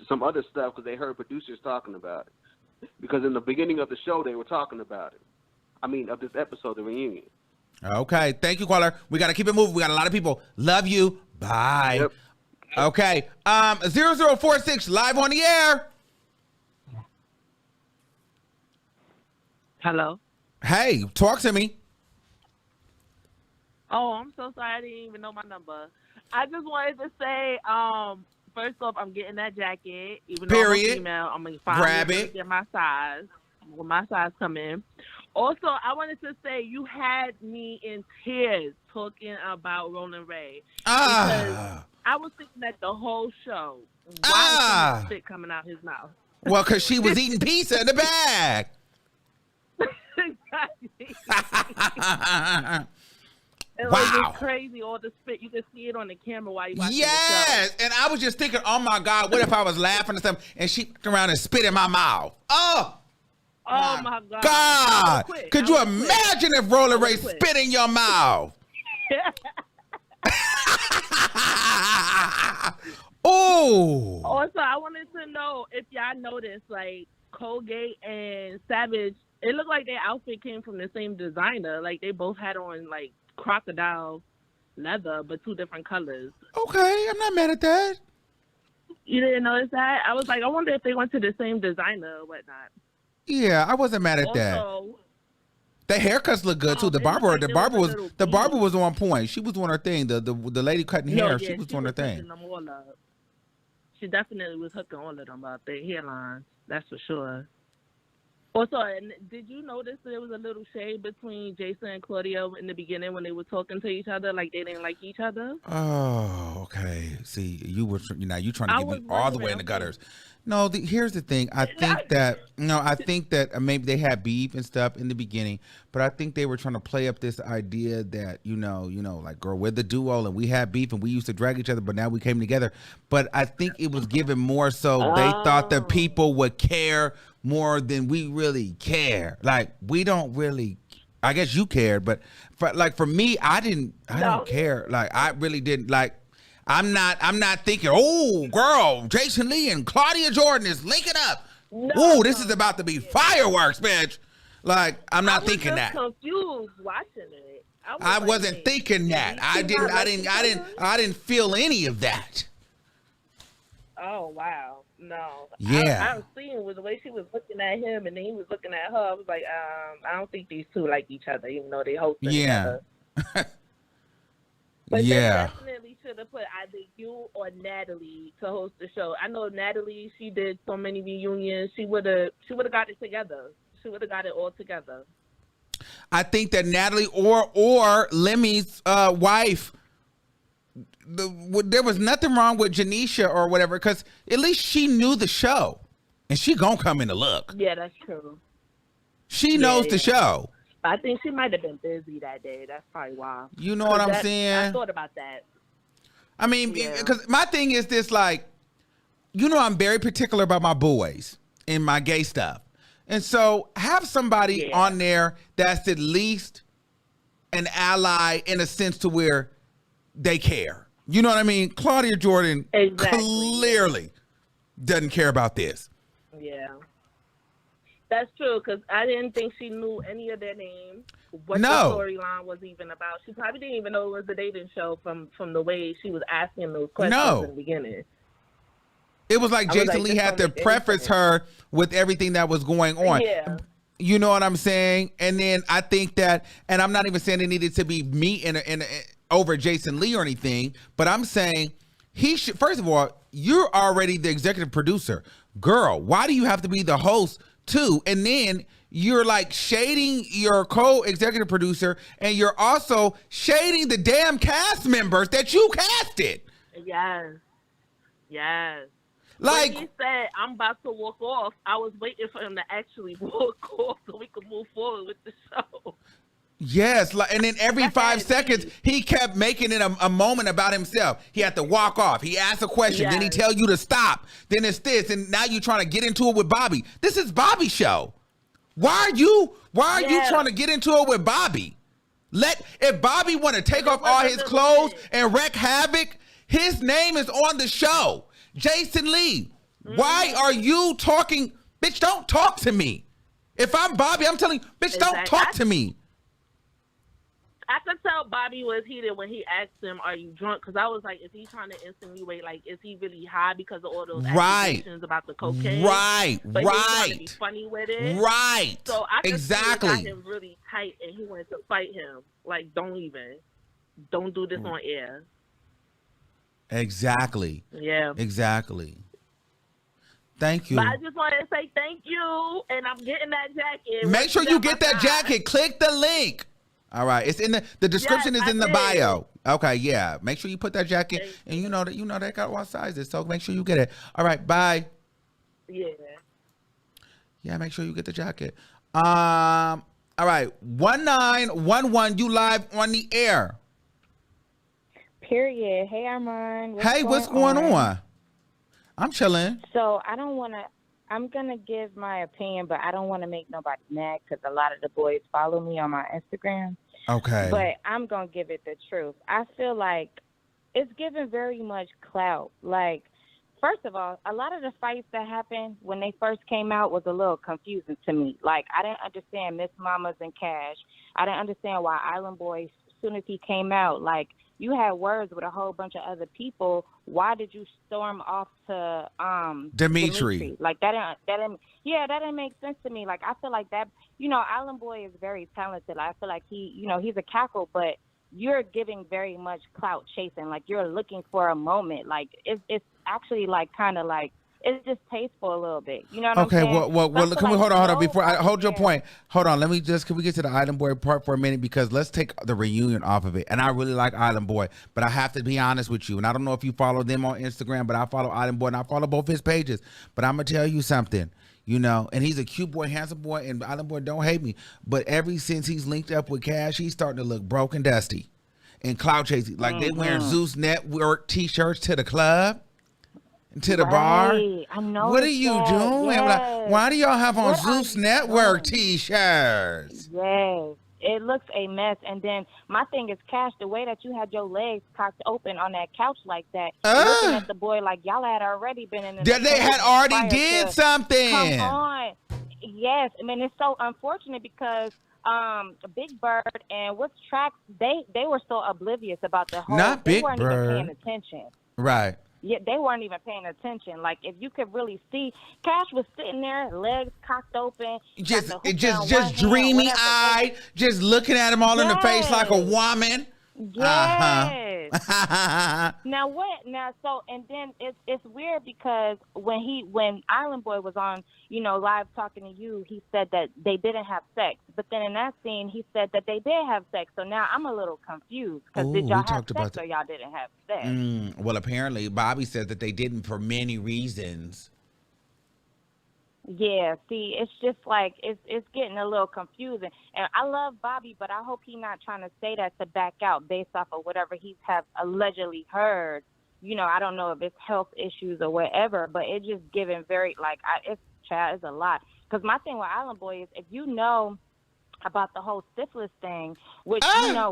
some other stuff because they heard producers talking about it. Because in the beginning of the show they were talking about it. I mean, of this episode, the reunion. Okay, thank you, caller. We got to keep it moving. We got a lot of people. Love you. Bye. Yep. Okay, 0046 live on the air. Hello. Hey, talk to me. Oh, I'm so sorry. I didn't even know my number. I just wanted to say, first off, I'm getting that jacket. Even though I'm a female, I'm going to finally get my size. When my size come in. Also, I wanted to say you had me in tears talking about Roland Ray. Because I was thinking that the whole show. Why was spit coming out his mouth? Well, because she was eating pizza in the bag. It was crazy, all the spit. You can see it on the camera while you watching the show. And I was just thinking, oh my God, what if I was laughing or something and she turned around and spit in my mouth? Oh my God. Could you imagine if Roland Ray spit in your mouth? Oh. Also, I wanted to know if y'all noticed, like, Colgate and Savage, it looked like their outfit came from the same designer. Like, they both had on, like, crocodile leather, but 2 different colors. Okay, I'm not mad at that. You didn't notice that? I was like, I wonder if they went to the same designer or whatnot. Yeah, I wasn't mad at that. The haircuts look good too. The barber was on point. She was doing her thing. The lady cutting hair, she was doing her thing. She definitely was hooking all of them up, their hairlines. That's for sure. Also, did you notice there was a little shade between Jason and Claudia in the beginning when they were talking to each other, like they didn't like each other? Oh, okay. See, you trying to get me all the way in the gutters. No, here's the thing. I think that maybe they had beef and stuff in the beginning, but I think they were trying to play up this idea that, like, girl, we're the duo and we had beef and we used to drag each other, but now we came together. But I think it was given more so they thought that people would care more than we really care. Like, we don't really, I guess you cared, but for me, I don't care. Like, I really didn't, like, I'm not thinking, oh, girl, Jason Lee and Claudia Jordan is linking up. This is about to be fireworks, bitch. Like, I'm not thinking that. I was confused watching it. I wasn't thinking that. I didn't feel any of that. Oh, wow. No. Yeah. I was seeing with the way she was looking at him and then he was looking at her. I was like, I don't think these two like each other, even though they hosted each other. But they definitely should have to put either you or Natalie to host the show. I know Natalie, she did so many reunions. She would have got it together. She would have got it all together. I think that Natalie or Lemmy's wife, there was nothing wrong with Janisha or whatever, because at least she knew the show, and she gonna come in to look. Yeah, that's true. She knows the show. I think she might have been busy that day. That's probably why. You know what I'm saying? I thought about that. I mean, because my thing is this, like, you know, I'm very particular about my boys and my gay stuff. And so have somebody on there that's at least an ally in a sense to where they care. You know what I mean? Claudia Jordan clearly doesn't care about this. Yeah. That's true, because I didn't think she knew any of their names, what the storyline was even about. She probably didn't even know it was a dating show from the way she was asking those questions in the beginning. It was like Jason Lee had to preface her with everything that was going on. Yeah. You know what I'm saying? And then I think that, and I'm not even saying it needed to be me over Jason Lee or anything, but I'm saying he should, first of all, you're already the executive producer. Girl, why do you have to be the host too? And then you're like shading your co-executive producer, and you're also shading the damn cast members that you casted. Yes. Like, when he said, I'm about to walk off, I was waiting for him to actually walk off so we could move forward with the show. Yes, and then every 5 seconds, he kept making it a moment about himself. He had to walk off. He asked a question, then he tell you to stop. Then it's this, and now you're trying to get into it with Bobby. This is Bobby's show. Why are you trying to get into it with Bobby? If Bobby want to take off all his clothes and wreak havoc, his name is on the show. Jason Lee, why are you talking? Bitch, don't talk to me. If I'm Bobby, I'm telling you, bitch, don't talk to me. I could tell Bobby was heated when he asked him, are you drunk? Because I was like, is he trying to insinuate, like, is he really high because of all those accusations about the cocaine? But he's trying to be funny with it. So I could see it got him really tight, and he wanted to fight him. Like, don't do this on air. Exactly. Yeah. Exactly. Thank you. But I just wanted to say thank you, and I'm getting that jacket. Make sure you get that jacket. Click the link. All right, it's in the description is in the bio. Okay, yeah. Make sure you put that jacket, and you know they got all sizes, so make sure you get it. All right, bye. Yeah. Yeah, make sure you get the jacket. All right, 1911, you live on the air. Period. Hey, Armon. What's going on? I'm chilling. So I'm going to give my opinion, but I don't want to make nobody mad because a lot of the boys follow me on my Instagram. Okay. But I'm going to give it the truth. I feel like it's given very much clout. Like, first of all, a lot of the fights that happened when they first came out was a little confusing to me. Like, I didn't understand Miss Mamas and Cash. I didn't understand why Island Boy, as soon as he came out, like, you had words with a whole bunch of other people. Why did you storm off to Dimitri? Like that didn't make sense to me. Like I feel like that, Island Boy is very talented. I feel like he's a cackle, but you're giving very much clout chasing. Like you're looking for a moment. Like it's actually like kind of like it's distasteful a little bit. You know what I'm saying? Okay, well, can we hold on before I hold your point? Hold on, can we get to the Island Boy part for a minute, because let's take the reunion off of it. And I really like Island Boy, but I have to be honest with you. And I don't know if you follow them on Instagram, but I follow Island Boy and I follow both his pages. But I'm gonna tell you something, and he's a cute boy, handsome boy, and Island Boy don't hate me. But ever since he's linked up with Cash, he's starting to look broke and dusty and cloud chasing. Like they wearing Zeus Network t-shirts to the club. To the bar. I know. What are you doing? Yes. Why do y'all have on Zeus Network t-shirts? Yes. It looks a mess. And then my thing is, Cash, the way that you had your legs cocked open on that couch like that, looking at the boy like y'all had already been in the they had already did something. Come on. Yes. I mean, it's so unfortunate because Big Bird and what's Tracks, they were so oblivious about the whole. Not Big Bird. They weren't even paying attention. Right. Yeah, they weren't even paying attention. Like, if you could really see, Cash was sitting there, legs cocked open, just dreamy eyed, just looking at him all in the face like a woman. Yes. Now what? Now so and then it's weird because when Island Boy was on, live talking to you, he said that they didn't have sex. But then in that scene, he said that they did have sex. So now I'm a little confused because did y'all have sex or y'all didn't have sex? Well, apparently Bobby said that they didn't for many reasons. Yeah, see, it's just like it's getting a little confusing. And I love Bobby, but I hope he's not trying to say that to back out based off of whatever he's allegedly heard. I don't know if it's health issues or whatever, but it's just giving very it's a lot. Because my thing with Island Boy is if you know about the whole syphilis thing, which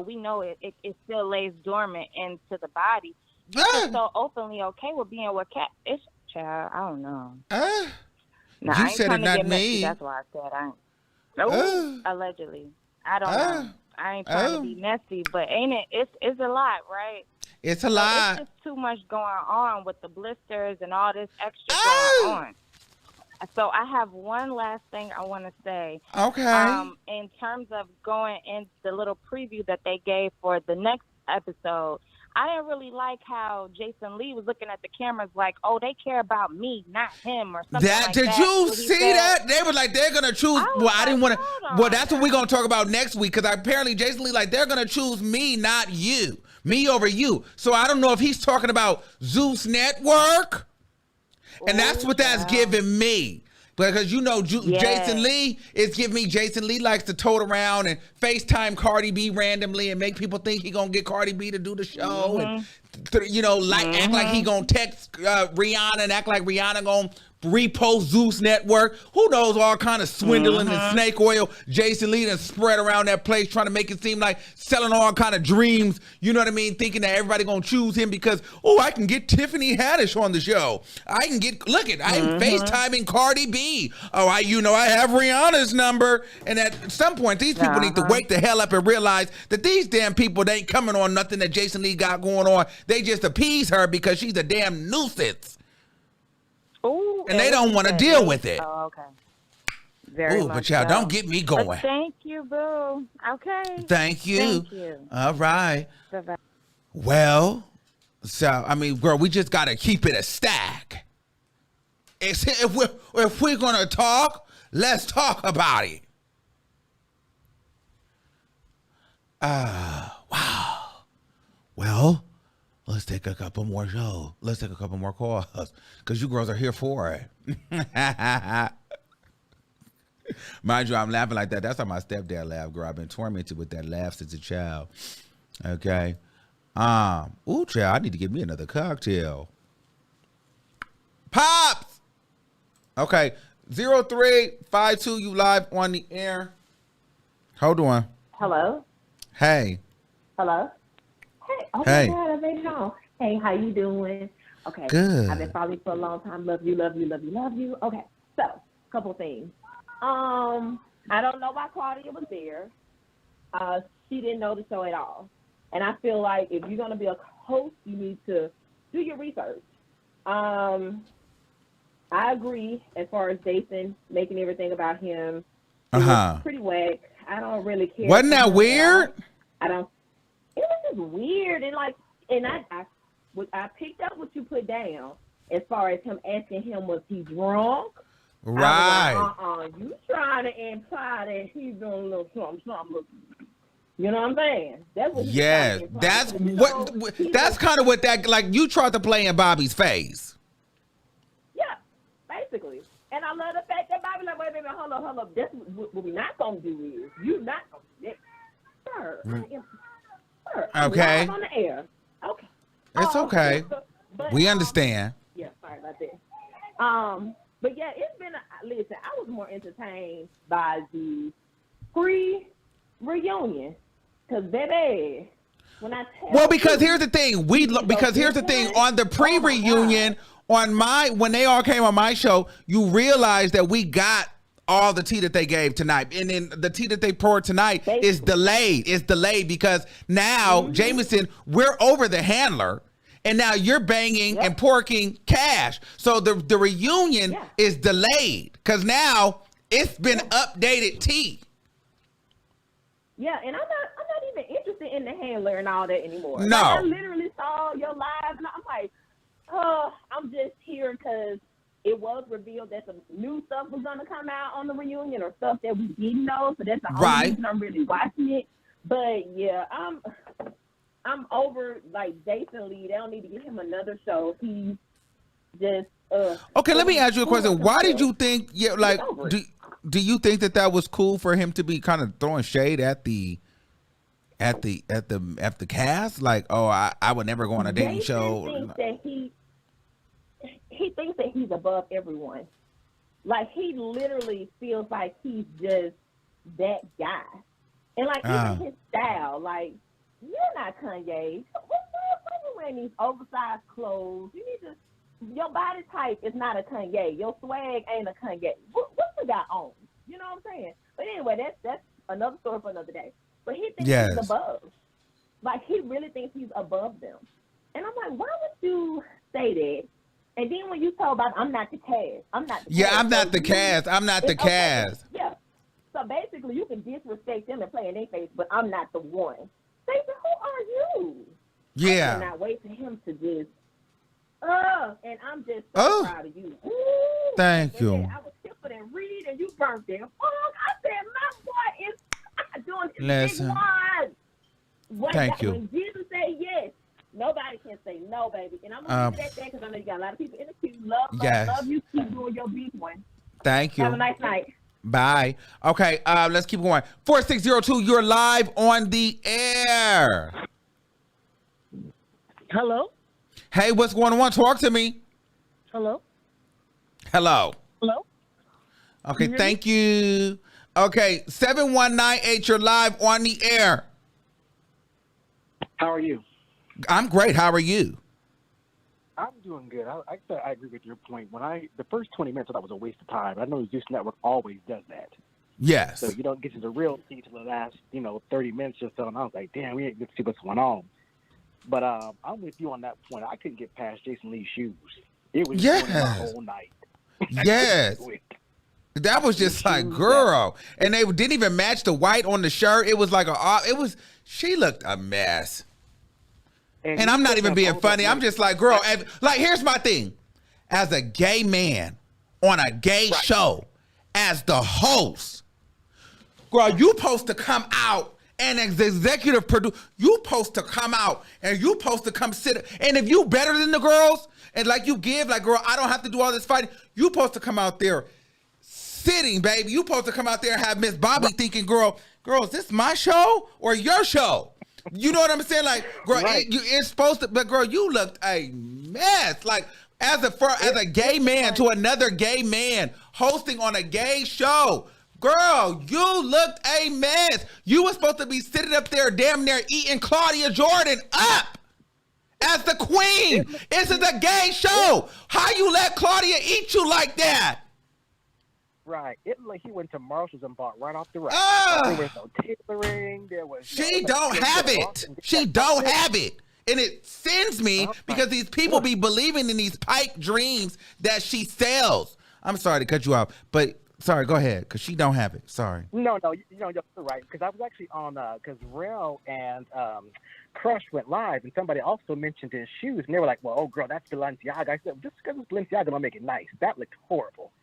we know it still lays dormant into the body. You're so openly okay with being with cat. It's child. I don't know. Now, You said it, not me. That's why I said I ain't. Allegedly. I don't know. I ain't trying to be messy, but ain't it? It's a lot, right? It's a lot. It's just too much going on with the blisters and all this extra going on. So I have one last thing I want to say. Okay. In terms of going in the little preview that they gave for the next episode, I didn't really like how Jason Lee was looking at the cameras like, oh, they care about me, not him, or something like that. Did you see that? They were like, they're going to choose. I didn't want to. Well, that's what we're going to talk about next week because apparently Jason Lee, like, they're going to choose me, not you. Me over you. So I don't know if he's talking about Zeus Network. And that's what that's giving me. Because Jason Lee is giving me Jason Lee likes to tote around and FaceTime Cardi B randomly and make people think he gonna get Cardi B to do the show and act like he gonna text Rihanna and act like Rihanna gonna repost Zeus Network. Who knows all kind of swindling and snake oil Jason Lee and spread around that place trying to make it seem like selling all kind of dreams, you know what I mean, thinking that everybody gonna choose him because I can get Tiffany Haddish on the show. I can get I'm FaceTiming Cardi B. I have Rihanna's number. And at some point these people need to wake the hell up and realize that these damn people, they ain't coming on nothing that Jason Lee got going on. They just appease her because she's a damn nuisance. Ooh, and they don't want to deal with it. Oh, okay. Very much but y'all don't get me going. But thank you, boo. Okay. Thank you. Thank you. All right. Bye-bye. Well, so girl, we just gotta keep it a stack. If we're gonna talk, let's talk about it. Wow. Well. Let's take a couple more shows. Let's take a couple more calls because you girls are here for it. Mind you, I'm laughing like that. That's how my stepdad laughed, girl. I've been tormented with that laugh since a child. Okay. Child, I need to get me another cocktail. Pops! Okay. 0352, you live on the air. Hold on. Hello? Hey. Hello? Hey, oh hey. My God, I made it home. Hey, how you doing? Okay. Good. I've been following you for a long time. Love you, love you, love you, love you. Okay. So, couple things. I don't know why Claudia was there. She didn't know the show at all. And I feel like if you're going to be a host, you need to do your research. I agree as far as Jason making everything about him. Pretty whack. I don't really care. Wasn't that weird? I don't. It was just weird and I picked up what you put down as far as him asking him was he drunk. Right. Like, you trying to imply that he's doing a little something. You know what I'm saying? That's what. Yes, that's what. That's kind of what that like. You tried to play in Bobby's face. Yeah, basically. And I love the fact that Bobby like, wait a minute, hold up. That's what we're not gonna do is you're not gonna do that. Sir, okay. I'm on the air. Okay. It's okay. But, we understand. Yeah, sorry about that. But yeah, it's been. Listen, I was more entertained by the pre-reunion, cause baby, when I tell because here's the thing. On the pre-reunion, when they all came on my show, you realize that we got all the tea that they gave tonight. And then the tea that they poured tonight is delayed. It's delayed because now, Jameson, we're over the handler. And now you're banging and porking Cash. So the reunion is delayed because now it's been updated tea. Yeah, and I'm not even interested in the handler and all that anymore. No. Like, I literally saw your live, and I'm like, oh, I'm just here because it was revealed that some new stuff was going to come out on the reunion or stuff that we didn't know. So that's the only reason I'm really watching it. But, yeah, I'm over, like, Jason Lee. They don't need to give him another show. He's just... okay, let me ask you a question. Why did you think, do you think that was cool for him to be kind of throwing shade at the cast? Like, oh, I would never go on a dating show. Thinks that he thinks that he's above everyone. Like, he literally feels like he's just that guy. And, like, even his style, like, you're not Kanye. Why are you wearing these oversized clothes? You need to... Your body type is not a Kanye. Your swag ain't a Kanye. What's the guy on? You know what I'm saying? But anyway, that's another story for another day. But he thinks he's above. Like, he really thinks he's above them. And I'm like, why would you say that? And then when you talk about, I'm not the cast. I'm not the cast. I'm not the cast. I'm not the cast. Yeah. So basically, you can disrespect them and play in their face, but I'm not the one. They said, who are you? Yeah. I cannot wait for him to just... and I'm just so proud of you. Ooh, thank you. I was tipper than Reed, and you burnt them. I said, my boy is doing his Listen. big one. Thank you. When Jesus said yes, nobody can say no, baby. And I'm going to leave it at that because I know you got a lot of people in the queue. Love you. Keep doing your big one. Thank you. Have a nice night. Bye. Okay, let's keep going. 4602, you're live on the air. Hello? Hey, what's going on? Talk to me. Hello? Hello. Hello? Okay, thank you. Okay, 7198, you're live on the air. How are you? I'm great. How are you? I'm doing good. I agree with your point. The first 20 minutes I thought was a waste of time. I know Zeus Network always does that. Yes. So you don't get to the real tea till the last, 30 minutes or so, and I was like, damn, we ain't get to see what's going on. But I'm with you on that point. I couldn't get past Jason Lee's shoes. It was going my whole night. Yes. That was just like, girl. And they didn't even match the white on the shirt. It was like she looked a mess. And I'm not even being funny. I'm just like, girl, like, here's my thing. As a gay man on a gay show, as the host, girl, you supposed to come out. And as executive producer, you supposed to come out and you supposed to come sit. And if you better than the girls, and like you give, like, girl, I don't have to do all this fighting. You supposed to come out there sitting, baby. You supposed to come out there and have Miss Bobby thinking, girl, is this my show or your show? You know what I'm saying? Like, girl, it's supposed to, but girl, you looked a mess. Like, as a gay man to another gay man hosting on a gay show. Girl, you looked a mess. You were supposed to be sitting up there damn near eating Claudia Jordan up as the queen. This is a gay show. How you let Claudia eat you like that? Right. It looked like he went to Marshall's and bought right off the rack. There was no tailoring. She don't have it. She don't have it. And it sends me because these people be believing in these pipe dreams that she sells. I'm sorry to cut you off, but... Sorry, go ahead, because she don't have it. Sorry. No, you're right. Because I was actually on, because Rel and Crush went live, and somebody also mentioned his shoes, and they were like, well, oh, girl, that's Balenciaga. I said, just because it's Balenciaga, don't make it nice. That looked horrible.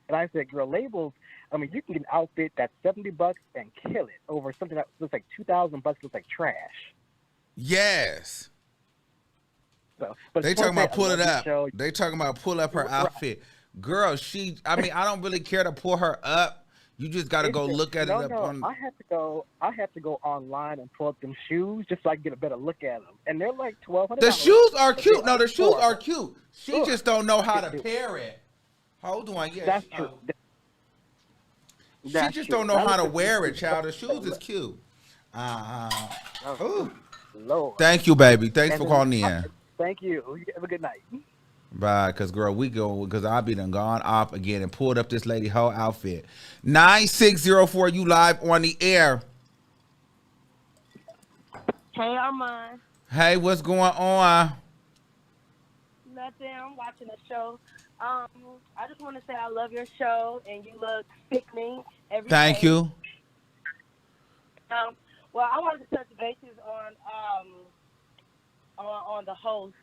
And I said, girl, labels, I mean, you can get an outfit that's $70 and kill it over something that looks like $2,000, looks like trash. Yes. So, but they talking about pull it up. They talking about pull up her outfit. Girl, I don't really care to pull her up. You just got to go look at it up on. I have to go online and pull up them shoes just so I can get a better look at them. And they're like $1,200. The shoes are cute. No, the shoes are cute. She just don't know how to pair it. Hold on. Yeah, that's true. She just don't know how to wear it, child. The shoes is cute. Lord. Thank you, baby. Thanks for calling in. Thank you. Have a good night. Bye, because, girl, because I be done gone off again and pulled up this lady whole outfit. 9604, you live on the air. Hey, Armon. Hey, what's going on? Nothing. I'm watching a show. I just want to say I love your show, and you look sickening every Thank day. you. Well, I wanted to touch bases on the host.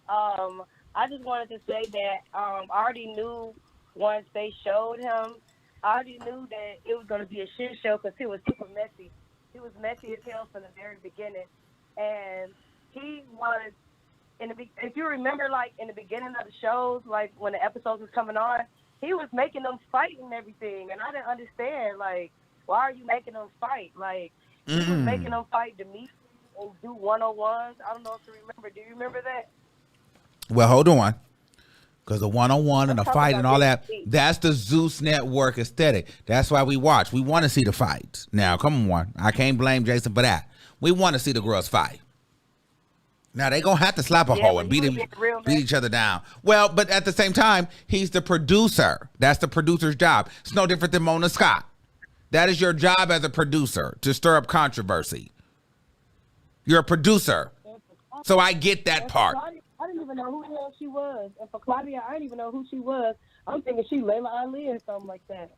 I just wanted to say that I already knew once they showed him, I already knew that it was going to be a shit show because he was super messy. He was messy as hell from the very beginning, and he was if you remember, like in the beginning of the shows, like when the episodes was coming on, he was making them fight and everything, and I didn't understand, like, why are you making them fight? Like, he was making them fight to meet and do one-on-ones. I don't know if you remember. Do you remember that? Well, hold on. Because the one-on-one and the fight and all that, that's the Zeus Network aesthetic. That's why we watch. We want to see the fights. Now, come on. I can't blame Jason for that. We want to see the girls fight. Now, they going to have to slap a hoe and beat each other down. Well, but at the same time, he's the producer. That's the producer's job. It's no different than Mona Scott. That is your job as a producer, to stir up controversy. You're a producer. So I get that part. I didn't even know who the hell she was. And for Claudia, I didn't even know who she was. I'm thinking she Layla Ali or something like that.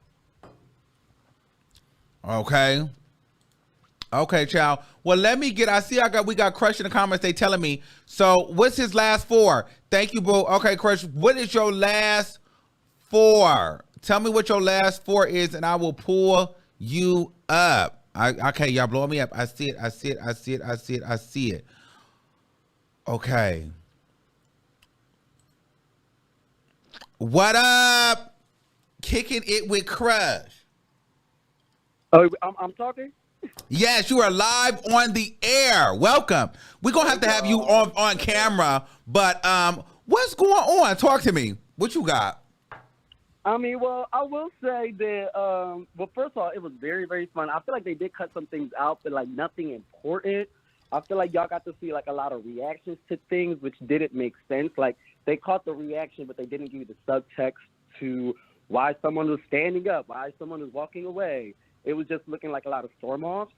Okay. Okay, child. Well, let me get, we got Crush in the comments. They telling me. So what's his last four? Thank you, boo. Okay, Crush, what is your last four? Tell me what your last four is and I will pull you up. Okay, y'all blowing me up. I see it. Okay. What up? Kicking it with Crush. Oh, I'm talking? Yes, you are live on the air. Welcome. We're going to have you on camera, but what's going on? Talk to me. What you got? I mean, well, I will say that, well, first of all, it was very, very fun. I feel like they did cut some things out, but, like, nothing important. I feel like y'all got to see, like, a lot of reactions to things, which didn't make sense. Like, they caught the reaction, but they didn't give you the subtext to why someone was standing up, why someone was walking away. It was just looking like a lot of storm-offs.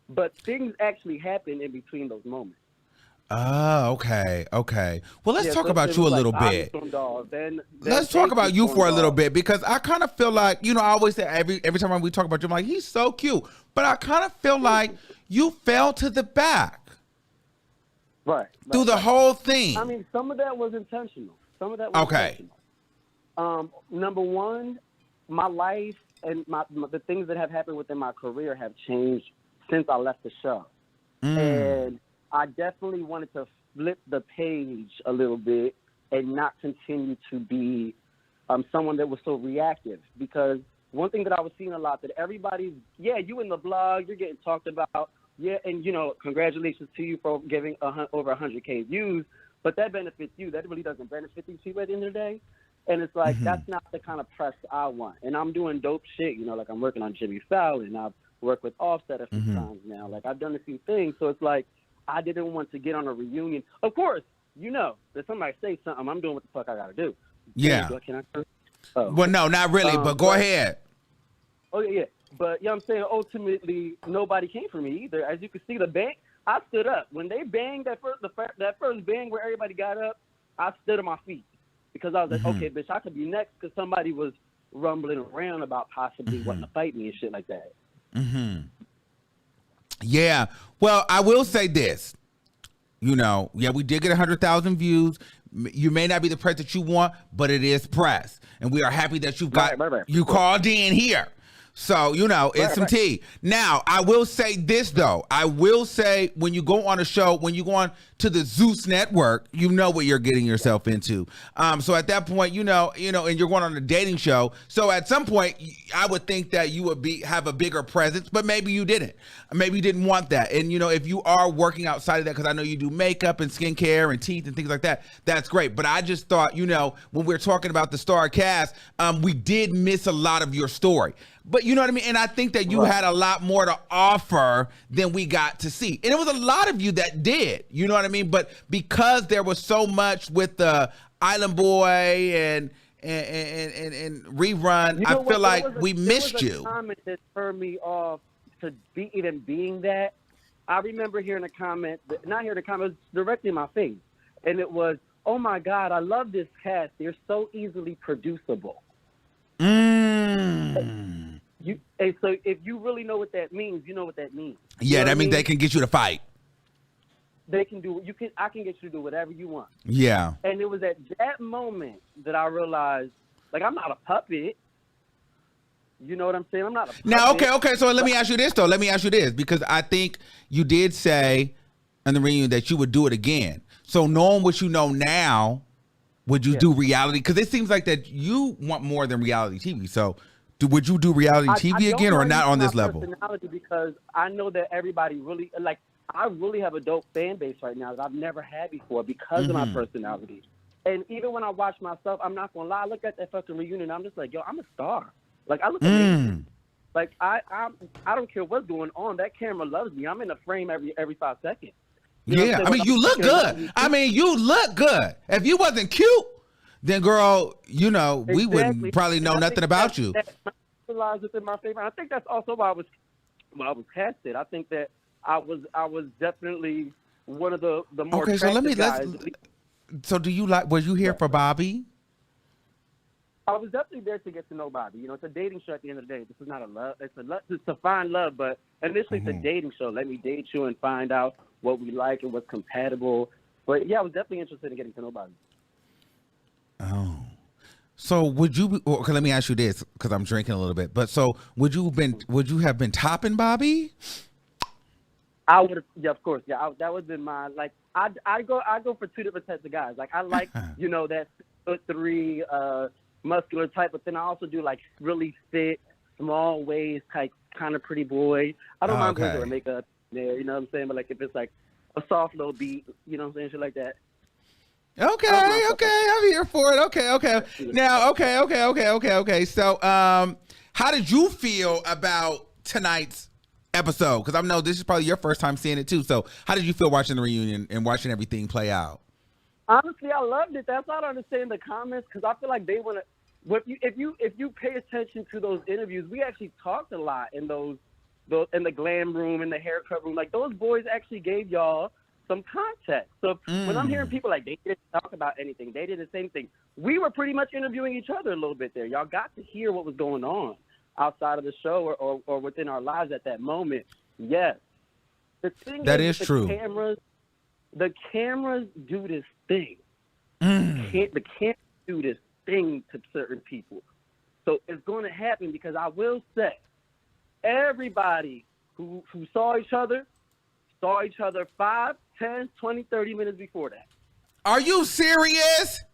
But things actually happened in between those moments. Oh, okay. Well, let's talk about you a little bit. Let's talk about you for a little bit, because I kind of feel like, I always say every time we talk about you, I'm like, he's so cute. But I kind of feel like you fell to the back. Right. Through the whole thing. I mean, some of that was intentional. Intentional. Number one, my life and the things that have happened within my career have changed since I left the show. And I definitely wanted to flip the page a little bit and not continue to be someone that was so reactive. Because one thing that I was seeing a lot, that everybody's, you in the blog, you're getting talked about, and, congratulations to you for giving over 100K views, but that benefits you. That really doesn't benefit these people at the end of the day. And it's like, that's not the kind of press I want. And I'm doing dope shit, like I'm working on Jimmy Fallon. I've worked with Offset a few times now. Like, I've done a few things. So it's like, I didn't want to get on a reunion. Of course, that somebody say something, I'm doing what the fuck I got to do. Yeah. Can I curse? Oh. Well, no, not really, but go ahead. Oh, yeah. But, I'm saying, ultimately, nobody came for me either. As you can see, the bang, I stood up. When they banged that first bang where everybody got up, I stood on my feet. Because I was like, okay, bitch, I could be next, because somebody was rumbling around about possibly wanting to fight me and shit like that. Yeah. Well, I will say this. We did get 100,000 views. You may not be the press that you want, but it is press. And we are happy that you've got, you called in here. So, it's some tea. Now, I will say this, though. I will say, when you go on a show, when you go on to the Zeus Network, you know what you're getting yourself into. So at that point, and you're going on a dating show. So at some point, I would think that you would have a bigger presence, but maybe you didn't. Maybe you didn't want that. And, if you are working outside of that, because I know you do makeup and skincare and teeth and things like that, that's great. But I just thought, when we're talking about the star cast, we did miss a lot of your story. But you know what I mean? And I think that you had a lot more to offer than we got to see. And it was a lot of you that did. You know what I mean? But because there was so much with the Island Boy and rerun, I feel like we missed you. There was a comment that turned me off to even being that. I remember hearing a comment, not hearing a comment, it was directly in my face. And it was, oh my God, I love this cast. They're so easily producible. So if you really know what that means, you know what that means. Yeah, that means they can get you to fight. They can do. I can get you to do whatever you want. Yeah. And it was at that moment that I realized, like, I'm not a puppet. You know what I'm saying? I'm not a puppet. Now, okay. So let me ask you this, though. Let me ask you this, because I think you did say in the reunion that you would do it again. So knowing what you know now, would you do reality? Because it seems like that you want more than reality TV. So would you do reality TV again or not on this level? Because I know that everybody really, like, I really have a dope fan base right now that I've never had before because of my personality. And even when I watch myself, I'm not gonna lie, I look at that fucking reunion, I'm just like, yo, I'm a star. Like, I look amazing. Like, I don't care what's going on. That camera loves me. I'm in a frame every 5 seconds. Yeah, I mean, you look good. I mean, you look good. If you wasn't cute, then girl, you know, we wouldn't probably know nothing about you. Lies within my favor. I think that's also why I was casted. I think that I was definitely one of the more attractive guys. So do you like? Was you here for Bobby? I was definitely there to get to know Bobby. You know, it's a dating show at the end of the day. This is not a love. It's to find love, but initially it's a dating show. Let me date you and find out what we like and what's compatible. But yeah, I was definitely interested in getting to know Bobby. Oh. So would you? Okay, let me ask you this, because I'm drinking a little bit. But so would you have been topping Bobby? I would have. Yeah, of course. Yeah, that would have been my like. I go for two different types of guys. Like I like that 6'3" muscular type, but then I also do like really fit, small waist type, kind of pretty boy. I don't mind boys with makeup there. You know what I'm saying? But like if it's like a soft little beat, you know what I'm saying, shit like that. Okay, I'm here for it. Okay. Now, okay. So, how did you feel about tonight's episode? Because I know this is probably your first time seeing it too. So, how did you feel watching the reunion and watching everything play out? Honestly, I loved it. That's why I don't understand the comments, because I feel like they want to. If you pay attention to those interviews, we actually talked a lot in those in the glam room, in the haircut room. Like those boys actually gave y'all some context. So when I'm hearing people like they didn't talk about anything, they did the same thing. We were pretty much interviewing each other a little bit there. Y'all got to hear what was going on outside of the show or within our lives at that moment. Yes. The thing that is true. The cameras do this thing. The cameras do this thing to certain people. So it's going to happen, because I will say everybody who saw each other 5, 10, 20, 30 minutes before that. Are you serious?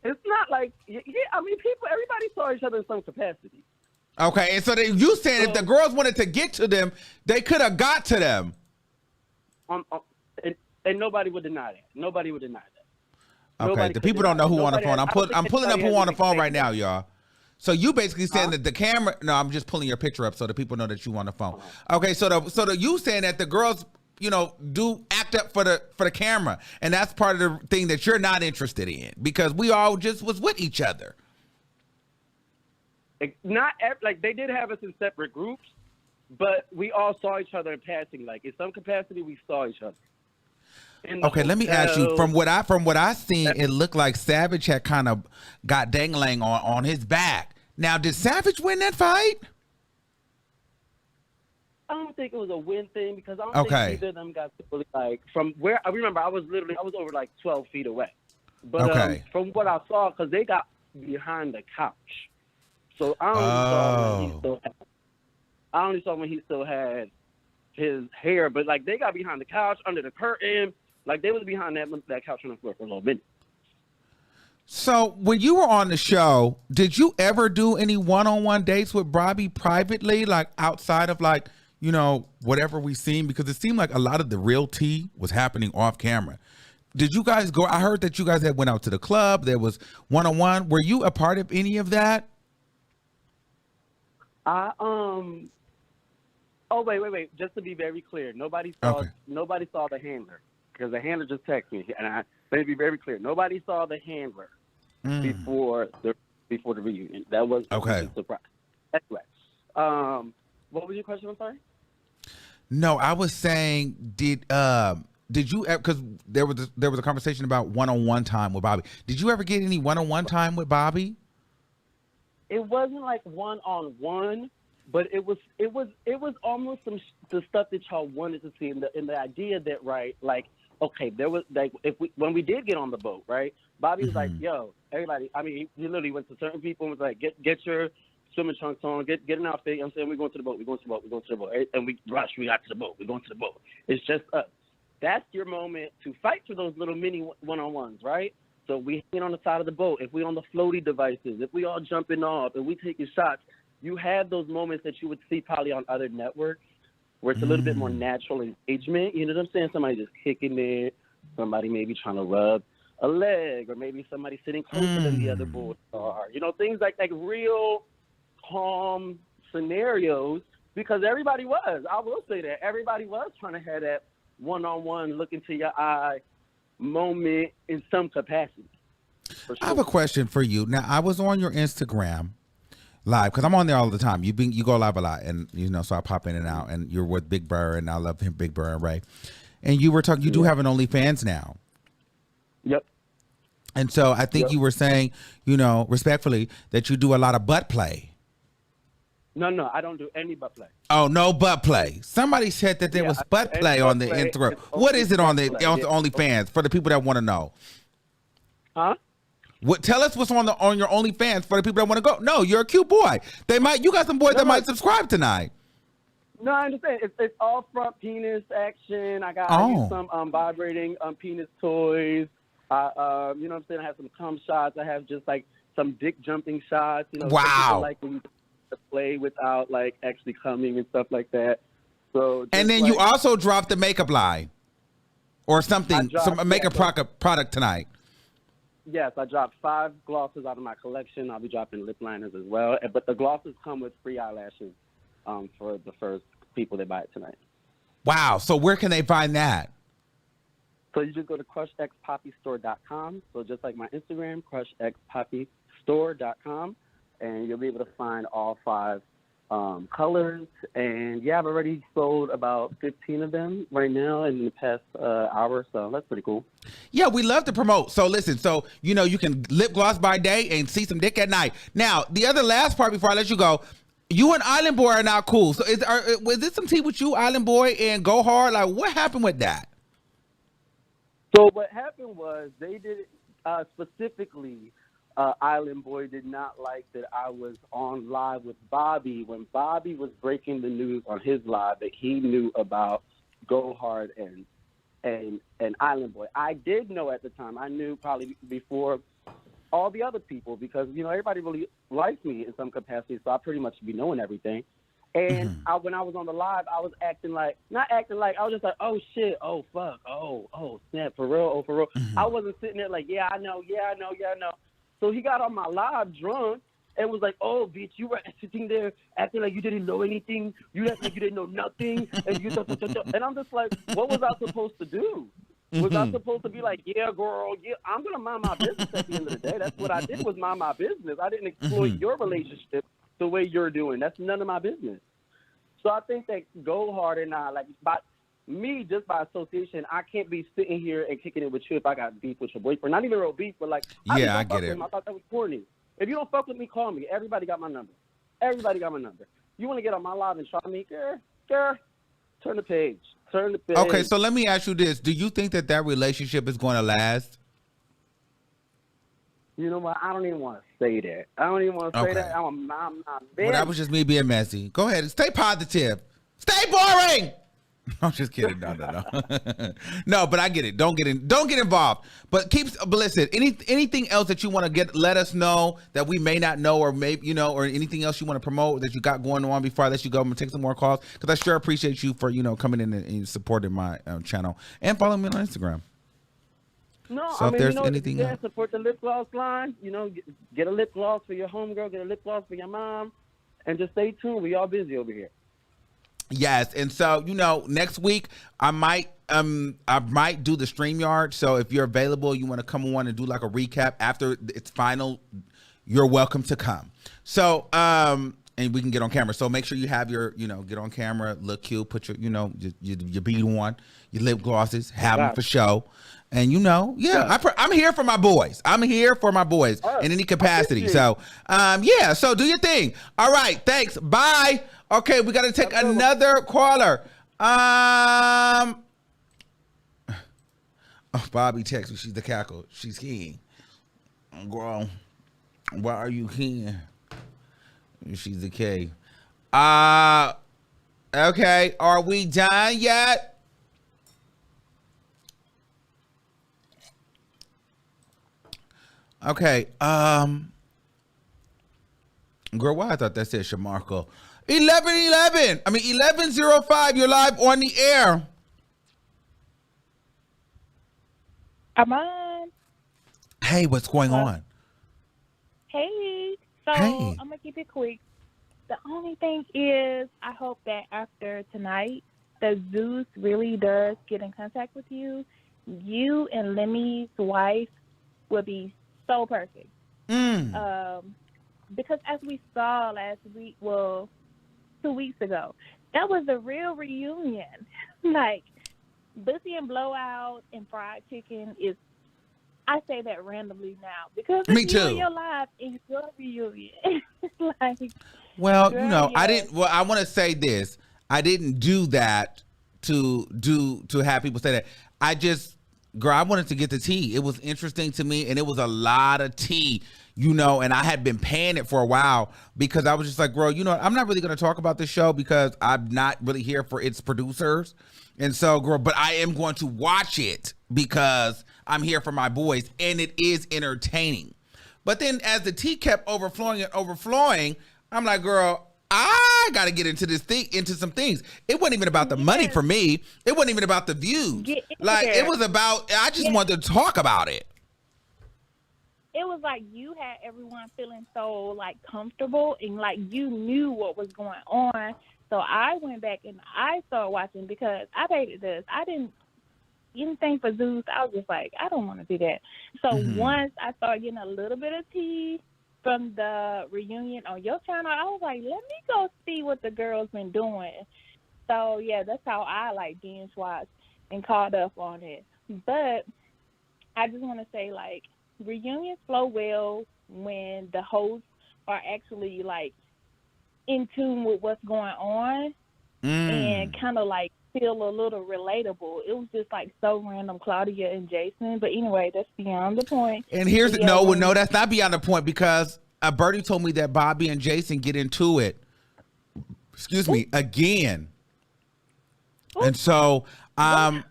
It's not like, I mean, everybody saw each other in some capacity. Okay, and so you saying if the girls wanted to get to them, they could have got to them. And nobody would deny that. Nobody would deny that. Okay, the people don't know who on the phone. I'm pulling up who on the phone right now, y'all. So you basically saying that the camera? No, I'm just pulling your picture up so the people know that you on the phone. Okay, so you saying that the girls, do act up for the camera, and that's part of the thing that you're not interested in, because we all just was with each other. Not like they did have us in separate groups, but we all saw each other in passing. Like in some capacity, we saw each other. Okay, let me ask you. From what I seen, it looked like Savage had kind of got dangling on his back. Now, did Savage win that fight? I don't think it was a win thing, because I don't think either of them got really, like, from where I remember. I was over like 12 feet away. But from what I saw, because they got behind the couch, so I only saw when he still had his hair. But like they got behind the couch, under the curtain. Like, they was behind that couch on the floor for a little minute. So, when you were on the show, did you ever do any one-on-one dates with Bobby privately, like, outside of, like, whatever we seen? Because it seemed like a lot of the real tea was happening off camera. Did you guys go? I heard that you guys had went out to the club. There was one-on-one. Were you a part of any of that? Oh, wait. Just to be very clear, nobody saw the handler. Because the handler just texted me, and let me be very clear. Nobody saw the handler before the reunion. That was a surprise. Anyway, what was your question? I'm sorry. No, I was saying, did you? Because there was a conversation about one-on-one time with Bobby. Did you ever get any one-on-one time with Bobby? It wasn't like one-on-one, but it was almost the stuff that y'all wanted to see, and the idea that, right, like, okay, there was like, when we did get on the boat, right, Bobby was like, yo, everybody, I mean, he literally went to certain people and was like, get your swimming trunks on, get an outfit. You know what I'm saying, we're going to the boat, and we rushed, we got to the boat, we're going to the boat. It's just us. That's your moment to fight for those little mini one-on-ones, right? So we hanging on the side of the boat, if we on the floaty devices, if we all jumping off, and we taking shots, you have those moments that you would see probably on other networks where it's a little bit more natural engagement. You know what I'm saying? Somebody just kicking it, somebody maybe trying to rub a leg, or maybe somebody sitting closer than the other boy star. You know, things like real calm scenarios, because everybody was. I will say that. Everybody was trying to have that one-on-one, look into your eye moment in some capacity. For sure. I have a question for you. Now, I was on your Instagram live, because I'm on there all the time. You go live a lot, and you know, so I pop in and out, and you're with Big Purr, and I love him, Big Purr and Ray. And you were talking, you do have an OnlyFans now. Yep. And so I think you were saying, you know, respectfully, that you do a lot of butt play. No, I don't do any butt play. Oh, no butt play. Somebody said that there was butt play on the intro. What is it on the OnlyFans for the people that want to know? Huh? Tell us what's on your OnlyFans for the people that want to go. No, you're a cute boy. You got some boys that might subscribe tonight. No, I understand. It's all front penis action. I use some vibrating penis toys. You know what I'm saying? I have some cum shots. I have just like some dick jumping shots. You know, wow. Like when you play without like actually coming and stuff like that. So. And then you also dropped the makeup line, or something, some makeup product tonight. Yes, I dropped 5 glosses out of my collection. I'll be dropping lip liners as well. But the glosses come with free eyelashes for the first people that buy it tonight. Wow. So where can they find that? So you just go to crushxpoppystore.com. So just like my Instagram, crushxpoppystore.com. And you'll be able to find all 5 colors. And yeah, I've already sold about 15 of them right now in the past hour. So that's pretty cool. Yeah, we love to promote. So listen, so you know, you can lip gloss by day and see some dick at night. Now, the last part before I let you go, you and Island Boy are not cool. So was this some tea with you, Island Boy, and Go Hard? Like, what happened with that? So what happened was they did specifically. Island Boy did not like that I was on live with Bobby when Bobby was breaking the news on his live that he knew about Go Hard and Island Boy. I did know at the time. I knew probably before all the other people, because you know everybody really likes me in some capacity, so I pretty much be knowing everything. And when I was on the live, I was I was just like, oh shit, oh fuck, oh snap, for real, for real. I wasn't sitting there like, yeah, I know. So he got on my live drunk and was like, oh, bitch, you were sitting there acting like you didn't know anything. You acted like you didn't know nothing. And I'm just like, what was I supposed to do? Was I supposed to be like, yeah, girl, yeah, I'm going to mind my business at the end of the day? That's what I did, was mind my business. I didn't exploit your relationship the way you're doing. That's none of my business. So I think that Go Hard and I, like, me, just by association, I can't be sitting here and kicking it with you if I got beef with your boyfriend. Not even real beef, but like, I get it. I thought that was corny. If you don't fuck with me, call me. Everybody got my number. You want to get on my live and try me, girl, turn the page. Okay, so let me ask you this. Do you think that relationship is going to last? You know what? I don't even want to say that. That. I'm not well, that was just me being messy. Go ahead and stay positive. Stay boring. I'm just kidding. No. No, but I get it. Don't get involved. But listen, anything else that you want to let us know that we may not know, or maybe, you know, or anything else you want to promote that you got going on before I let you go and take some more calls, because I sure appreciate you for, you know, coming in and supporting my channel and following me on Instagram. No, so if there's anything else, support the lip gloss line. You know, get a lip gloss for your homegirl, get a lip gloss for your mom, and just stay tuned. We all busy over here. Yes, and so, you know, next week I might do the StreamYard. So if you're available, you want to come on and do like a recap after it's final, you're welcome to come. So and and we can get on camera. So make sure you have your, get on camera, look cute, put your, your bead on, your lip glosses, have them for show. And I'm here for my boys. I'm here for my boys in any capacity. So, so do your thing. All right, thanks. Bye. Okay, we got to take another caller. Oh, Bobby texts me. She's the cackle. She's keen. Girl, why are you keen? She's the K. Okay, are we done yet? Okay, girl, why I thought that said Shamarco. 11:05, you're live on the air. Armon. Hey, what's going on? Hey. So Hey. I'm gonna keep it quick. The only thing is, I hope that after tonight, that Zeus really does get in contact with you. You and Lemmy's wife will be so perfect. Because as we saw last week, 2 weeks ago, that was a real reunion. Like, Bussy and Blowout and Fried Chicken is, I say that randomly now because Me it's too. you and your life and your reunion. Like, Well, girl, I didn't. Well, I want to say this. I didn't do that to have people say that. Girl, I wanted to get the tea. It was interesting to me, and it was a lot of tea, and I had been paying it for a while because I was just like, girl, I'm not really going to talk about this show because I'm not really here for its producers. And so, girl, but I am going to watch it because I'm here for my boys, and it is entertaining. But then as the tea kept overflowing, I'm like, girl, I got to get into some things. It wasn't even about the money for me. It wasn't even about the views. It was about, I just wanted to talk about it. It was like you had everyone feeling so, comfortable and, you knew what was going on. So I went back and I started watching because I hated this. I didn't anything for Zeus. I was just like, I don't want to do that. So once I started getting a little bit of tea from the reunion on your channel, I was like, let me go see what the girls been doing. So, yeah, that's how I, binge watched and caught up on it. But I just want to say, reunions flow well when the hosts are actually, in tune with what's going on and kind of, feel a little relatable. It was just, so random, Claudia and Jason. But anyway, that's beyond the point. And here's no, that's not beyond the point because Bertie told me that Bobby and Jason get into it. Excuse me, again. And so I'm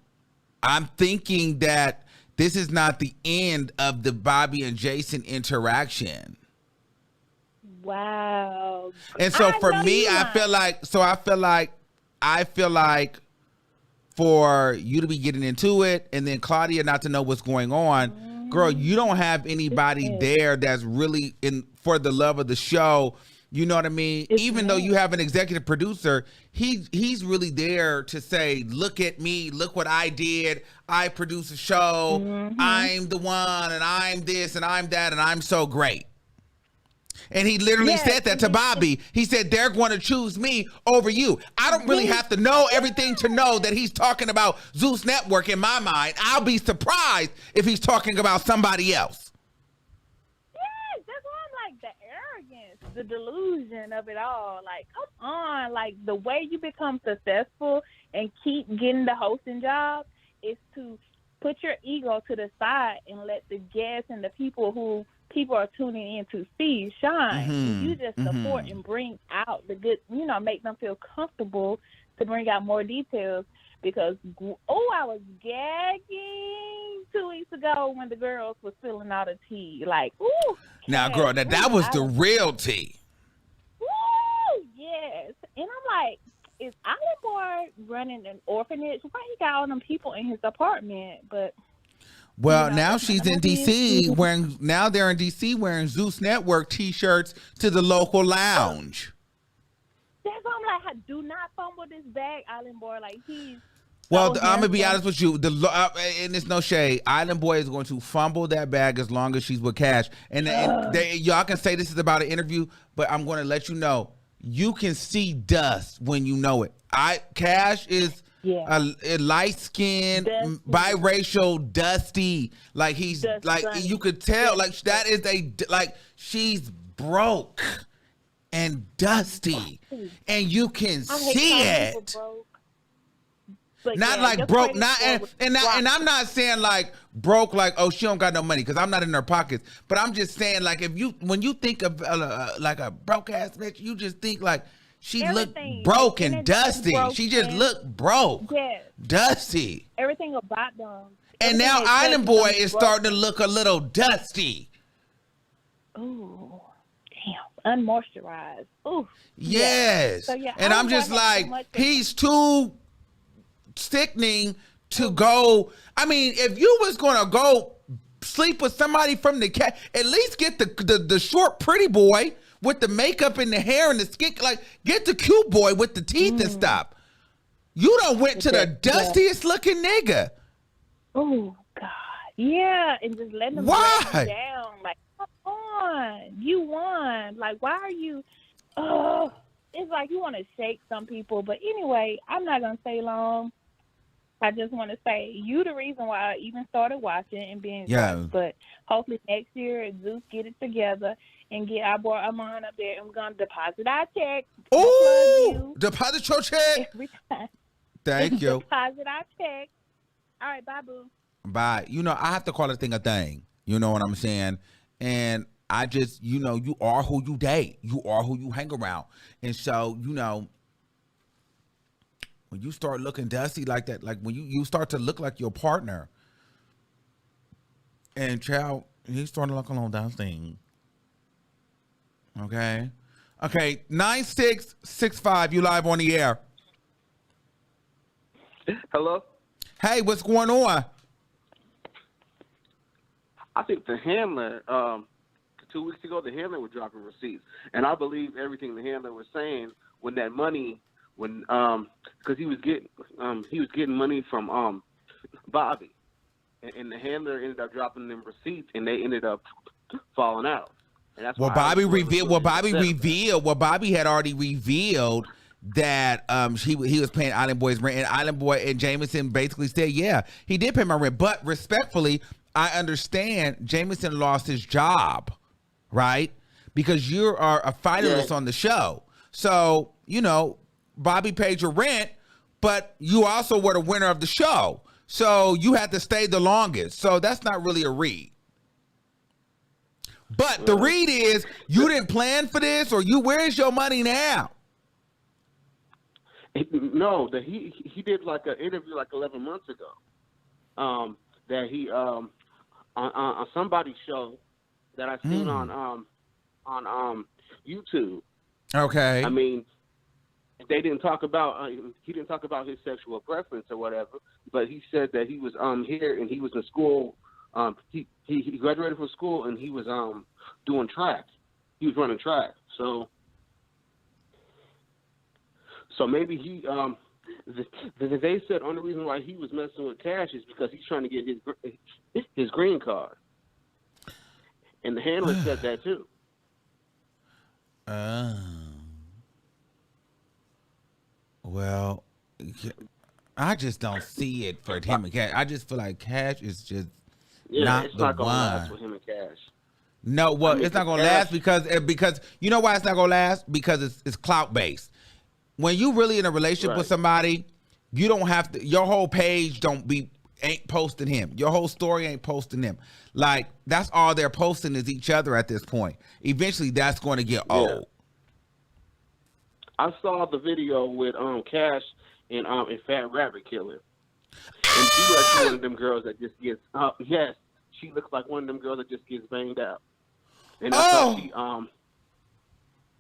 thinking that this is not the end of the Bobby and Jason interaction. Wow. And so for me, I feel like for you to be getting into it and then Claudia not to know what's going on, girl, you don't have anybody there that's really in for the love of the show. You know what I mean? Even though you have an executive producer, he's really there to say, look at me, look what I did. I produce a show. I'm the one and I'm this and I'm that and I'm so great. And he literally said that to Bobby. He said, they're going to choose me over you. I don't really have to know everything to know that he's talking about Zeus Network in my mind. I'll be surprised if he's talking about somebody else. Yes, that's why I'm the arrogance, the delusion of it all. Come on. The way you become successful and keep getting the hosting job is to put your ego to the side and let the guests and the people who people are tuning in to see shine. You just support and bring out the good, make them feel comfortable to bring out more details because, I was gagging 2 weeks ago when the girls was filling out a tea. Now, girl, that was the real tea. Woo, yes. And I'm like, is Island Boy running an orphanage? Why he got all them people in his apartment? But well, now she's in DC they're in DC wearing Zeus Network t-shirts to the local lounge. That's why I'm like, do not fumble this bag, Island Boy. He's well, I'm gonna be honest with you. And it's no shade. Island Boy is going to fumble that bag as long as she's with Cash. And y'all can say this is about an interview, but I'm going to let you know you can see dust when you know it. Cash is a light-skinned, biracial, dusty. Like he's like you could tell. Like that is she's broke and dusty, and you can see it. But not like broke, and I'm not saying like broke, like oh she don't got no money, because I'm not in her pockets. But I'm just saying like when you think of like a broke ass bitch, you just think like she looked broke and dusty. She just looked broke, dusty. Everything about them. And now Island Boy is starting to look a little dusty. Ooh, damn, unmoisturized. Ooh. Yes. So, and I'm just like, he's too sickening to go. I mean, if you was gonna go sleep with somebody from the cat, at least get the short pretty boy with the makeup and the hair and the skin. Like, get the cute boy with the teeth and stuff. You done went to the dustiest looking nigga. Oh God, yeah, and just letting them drag you down. Like, come on, you won. Like, why are you? Oh, it's like you want to shake some people. But anyway, I'm not gonna stay long. I just want to say you the reason why I even started watching and being but hopefully next year Zeus get it together and get our boy Armon up there and we're gonna deposit our check. Ooh, deposit your check every time. Thank you. Deposit our check. All right, bye boo. Bye. You know, I have to call a thing a thing. You know what I'm saying? And I just, you know, you are who you date. You are who you hang around. And so, you know, when you start looking dusty like that, like when you start to look like your partner, and child, he's starting to look a little dusty. Okay. 9665, you live on the air. Hello? Hey, what's going on? I think the handler, 2 weeks ago, the handler was dropping receipts. And I believe everything the handler was saying when that money, because he was getting money from Bobby. And the handler ended up dropping them receipts, and they ended up falling out. And that's Bobby had already revealed that he was paying Island Boy's rent, and Island Boy and Jameson basically said, yeah, he did pay my rent. But respectfully, I understand Jameson lost his job, right? Because you are a finalist on the show. So, you know, Bobby paid your rent, but you also were the winner of the show. So you had to stay the longest. So that's not really a read. But the read is you didn't plan for this, or where's your money now? No, that he did like an interview like 11 months ago. That he on somebody's show that I seen on YouTube. Okay. I mean, they didn't talk about he didn't talk about his sexual preference or whatever, but he said that he was here and he was in school. He graduated from school and he was doing track. He was running track. So maybe he they said only reason why he was messing with Cash is because he's trying to get his green card. And the handler said that too. Well, I just don't see it for him and Cash. I just feel like Cash is just not it's the not gonna one. last with him and Cash. No, well, it's not gonna last because you know why it's not gonna last? Because it's clout based. When you really in a relationship with somebody, you don't have to. Your whole page ain't posting him. Your whole story ain't posting him. Like that's all they're posting is each other at this point. Eventually, that's going to get old. I saw the video with Cash and Fat Rabbit Killer, and she looks like one of them girls that just gets yes, she looks like one of them girls that just gets banged out. And I thought she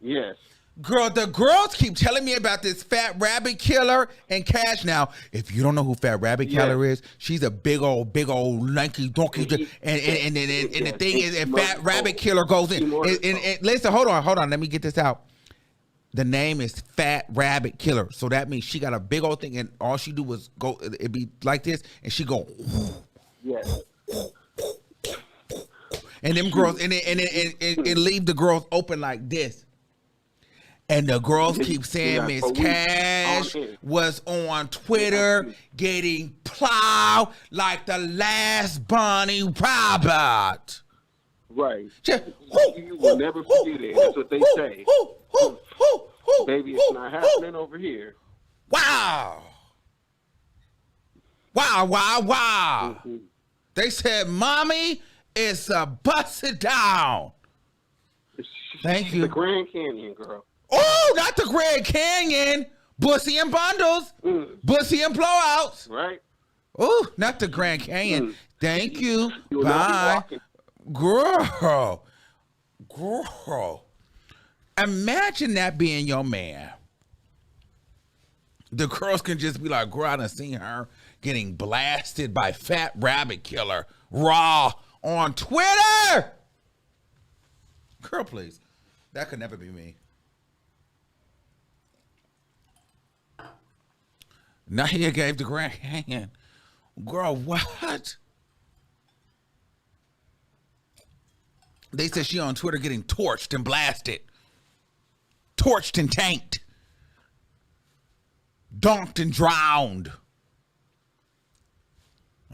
yes. Girl, the girls keep telling me about this Fat Rabbit Killer and Cash. Now, if you don't know who Fat Rabbit Killer is, she's a big old lanky donkey. And the thing is, if Fat Rabbit Killer goes in, and listen, hold on, let me get this out. The name is Fat Rabbit Killer, so that means she got a big old thing, and all she do was go. It'd be like this, and she go. Yes. And them girls, and leave the girls open like this. And the girls keep saying Miss police Cash on it. was on Twitter getting plowed like the last Bonnie Robert. Right. Just, You will never forget it. That's what they say. Baby, it's not happening over here. Wow. Wow, wow, wow. Mm-hmm. They said, Mommy, it's a bust it down. Thank you. The Grand Canyon, girl. Oh, not the Grand Canyon. Bussy and bundles. Bussy and blowouts. Right. Oh, not the Grand Canyon. Thank you. Bye. Girl. Imagine that being your man. The girls can just be like, girl, I done seen her getting blasted by Fat Rabbit Killer raw on Twitter. Girl, please. That could never be me. Now he gave the Grand Canyon. Girl, what? They said she on Twitter getting torched and blasted. Torched and tanked. Dunked and drowned.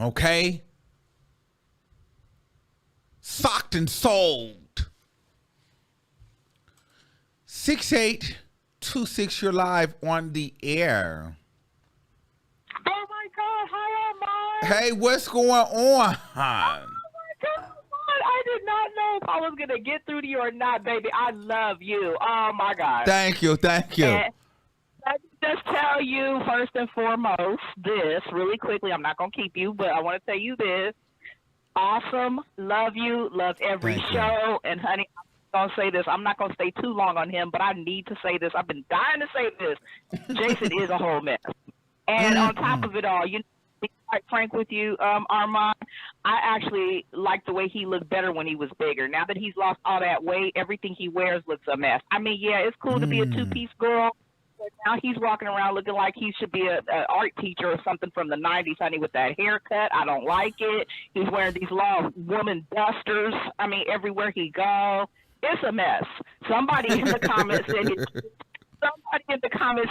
Okay? Socked and sold. 6826, you're live on the air. Oh my God! Hi, Armon. Hey, what's going on? Oh my God! I did not know if I was gonna get through to you or not, baby. I love you. Oh my God! Thank you. And let me just tell you first and foremost this really quickly. I'm not gonna keep you, but I want to tell you this. Awesome. Love you. Love every show. And honey, I'm gonna say this. I'm not gonna stay too long on him, but I need to say this. I've been dying to say this. Jason is a whole mess. And on top of it all, you know, to be quite frank with you, Armon, I actually like the way he looked better when he was bigger. Now that he's lost all that weight, everything he wears looks a mess. I mean, yeah, it's cool to be a two-piece girl, but now he's walking around looking like he should be an art teacher or something from the 90s, honey, with that haircut. I don't like it. He's wearing these long woman dusters, I mean, everywhere he goes. It's a mess. Somebody in the comments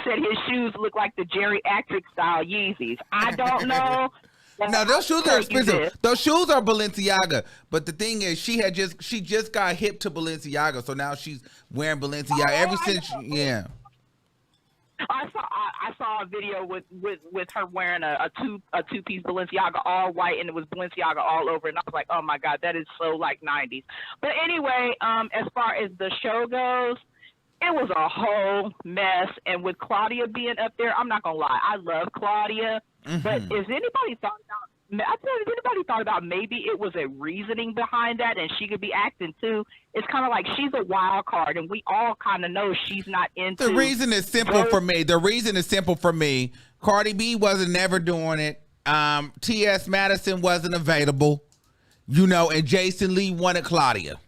said his shoes look like the geriatric style Yeezys. I don't know. No, those shoes are expensive. Those shoes are Balenciaga. But the thing is, she just got hip to Balenciaga, so now she's wearing Balenciaga ever since. Yeah. I saw a video with her wearing a two-piece Balenciaga all white, and it was Balenciaga all over, and I was like, oh my God, that is so like 90s. But anyway, as far as the show goes, it was a whole mess. And with Claudia being up there, I'm not gonna lie, I love Claudia, but has anybody thought about maybe it was a reasoning behind that, and she could be acting too? It's kind of like she's a wild card, and we all kind of know she's not into. The reason is simple for me. Cardi B wasn't never doing it. T.S. Madison wasn't available, and Jason Lee wanted Claudia.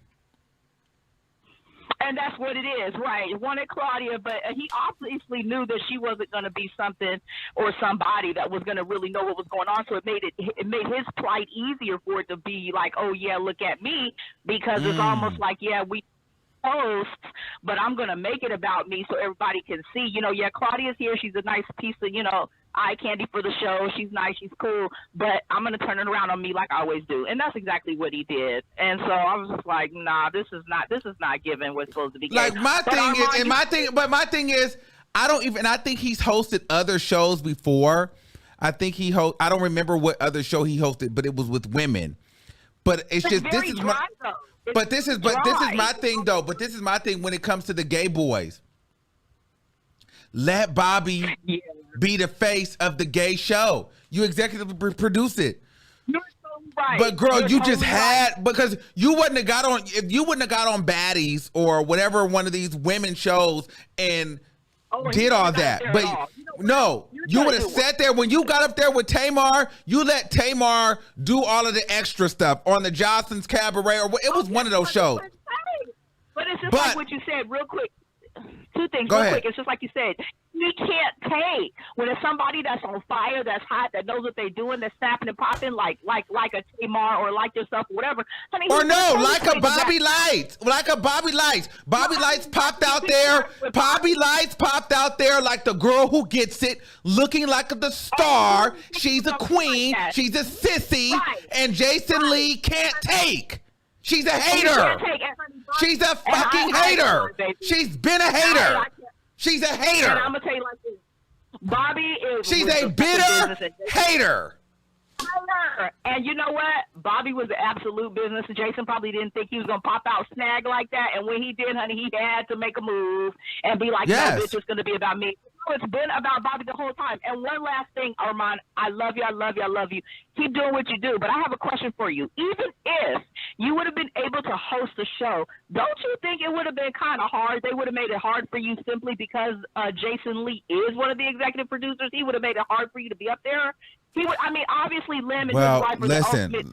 And that's what it is, right? He wanted Claudia, but he obviously knew that she wasn't going to be something or somebody that was going to really know what was going on. So it made his plight easier for it to be like, oh yeah, look at me, because it's almost like, yeah, we post, but I'm going to make it about me so everybody can see. Yeah, Claudia's here. She's a nice piece of, eye candy for the show. She's nice. She's cool. But I'm going to turn it around on me like I always do. And that's exactly what he did. And so I was just like, nah, this is not given what's supposed to be given. Like my thing is, I think he's hosted other shows before. I don't remember what other show he hosted, but it was with women. But it's just, this is my thing though. But this is my thing when it comes to the gay boys. Let Bobby be the face of the gay show. You executive produce it. You're so right. But girl, you just had, because you wouldn't have got on, if you wouldn't have got on Baddies or whatever one of these women shows and did all that. But no, you would have sat there when you got up there with Tamar. You let Tamar do all of the extra stuff on the Johnson's Cabaret, or it was one of those shows. But it's just like what you said, real quick. Two things Go real ahead. quick. It's just like you said. he can't take when it's somebody that's on fire, that's hot, that knows what they're doing, that's snapping and popping like a Tamar or like yourself or whatever. Honey, or no, like a Bobby Lights. Like a Bobby Lights. Bobby Lights popped out there. Bobby Lights popped out there like the girl who gets it, looking like the star. She's a queen. She's a sissy. And Jason Lee can't take. She's a hater. She's a fucking hater. She's been a hater. She's a hater. And I'm gonna tell you like this. Bobby is. She's a bitter hater. And you know what? Bobby was the absolute business. Jason probably didn't think he was gonna pop out snag like that. And when he did, honey, he had to make a move and be like, yes. "No, bitch, it's gonna be about me." So it's been about Bobby the whole time. And one last thing, Armon, I love you, I love you, I love you. Keep doing what you do. But I have a question for you. Even if you would have been able to host the show, don't you think it would have been kind of hard? They would have made it hard for you simply because Jason Lee is one of the executive producers. He would have made it hard for you to be up there. He would. I mean, obviously, Lim and his wife are the ultimate.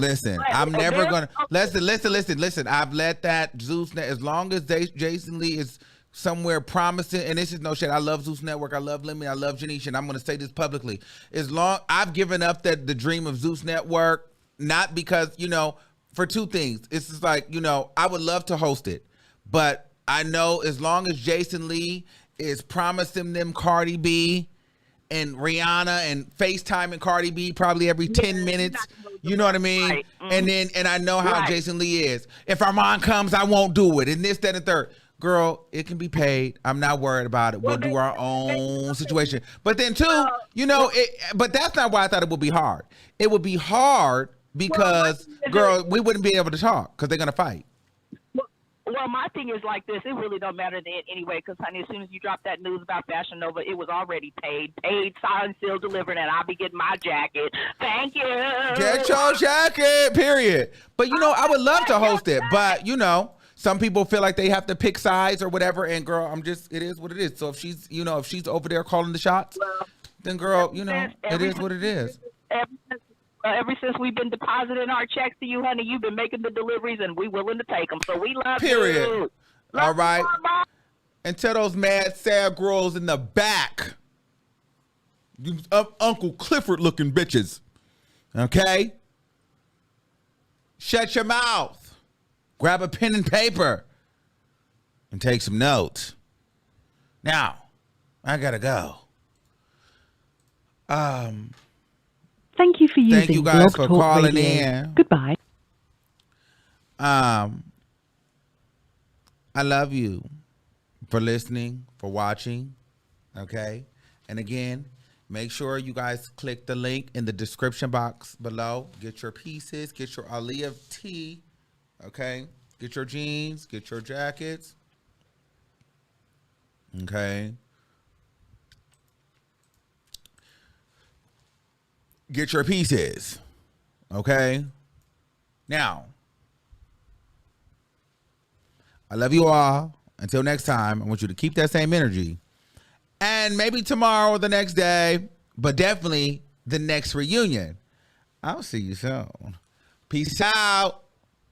Listen. I'm never gonna listen. I've let that Zeus as long as Jason Lee is somewhere promising, and this is no shit. I love Zeus Network. I love Lemmy. I love Janice, and I'm gonna say this publicly. As long I've given up the dream of Zeus Network, not because for two things. It's just like I would love to host it, but I know as long as Jason Lee is promising them Cardi B and Rihanna and FaceTime and Cardi B probably every 10 minutes. You know what I mean? Right. And I know how Jason Lee is. If Armon comes, I won't do it. And this, that, and third. Girl, it can be paid. I'm not worried about it. We'll do our own situation. But then too, but that's not why I thought it would be hard. It would be hard because, girl, we wouldn't be able to talk because they're going to fight. Well, my thing is like this. It really don't matter then anyway, because, honey, as soon as you drop that news about FashionNova, it was already paid, signed, sealed, delivered, and I'll be getting my jacket. Thank you. Get your jacket, period. But, I would love to host it. But, some people feel like they have to pick sides or whatever. And, girl, it is what it is. So if she's, if she's over there calling the shots, then, girl, it is what it is. Ever since we've been depositing our checks to you, honey, you've been making the deliveries, and we're willing to take them. So we love period. you. All right. And tell those mad, sad girls in the back, you Uncle Clifford-looking bitches, okay? Shut your mouth. Grab a pen and paper and take some notes. Now, I gotta go. Thank you for using Thank you guys Blog for Talk calling Radio. in. Goodbye. I love you for listening, for watching, okay? And again, make sure you guys click the link in the description box below. Get your pieces, get your Aliyah tee, okay? Get your jeans, get your jackets, okay? Get your pieces, okay? Now, I love you all. Until next time, I want you to keep that same energy. And maybe tomorrow or the next day, but definitely the next reunion. I'll see you soon. Peace out.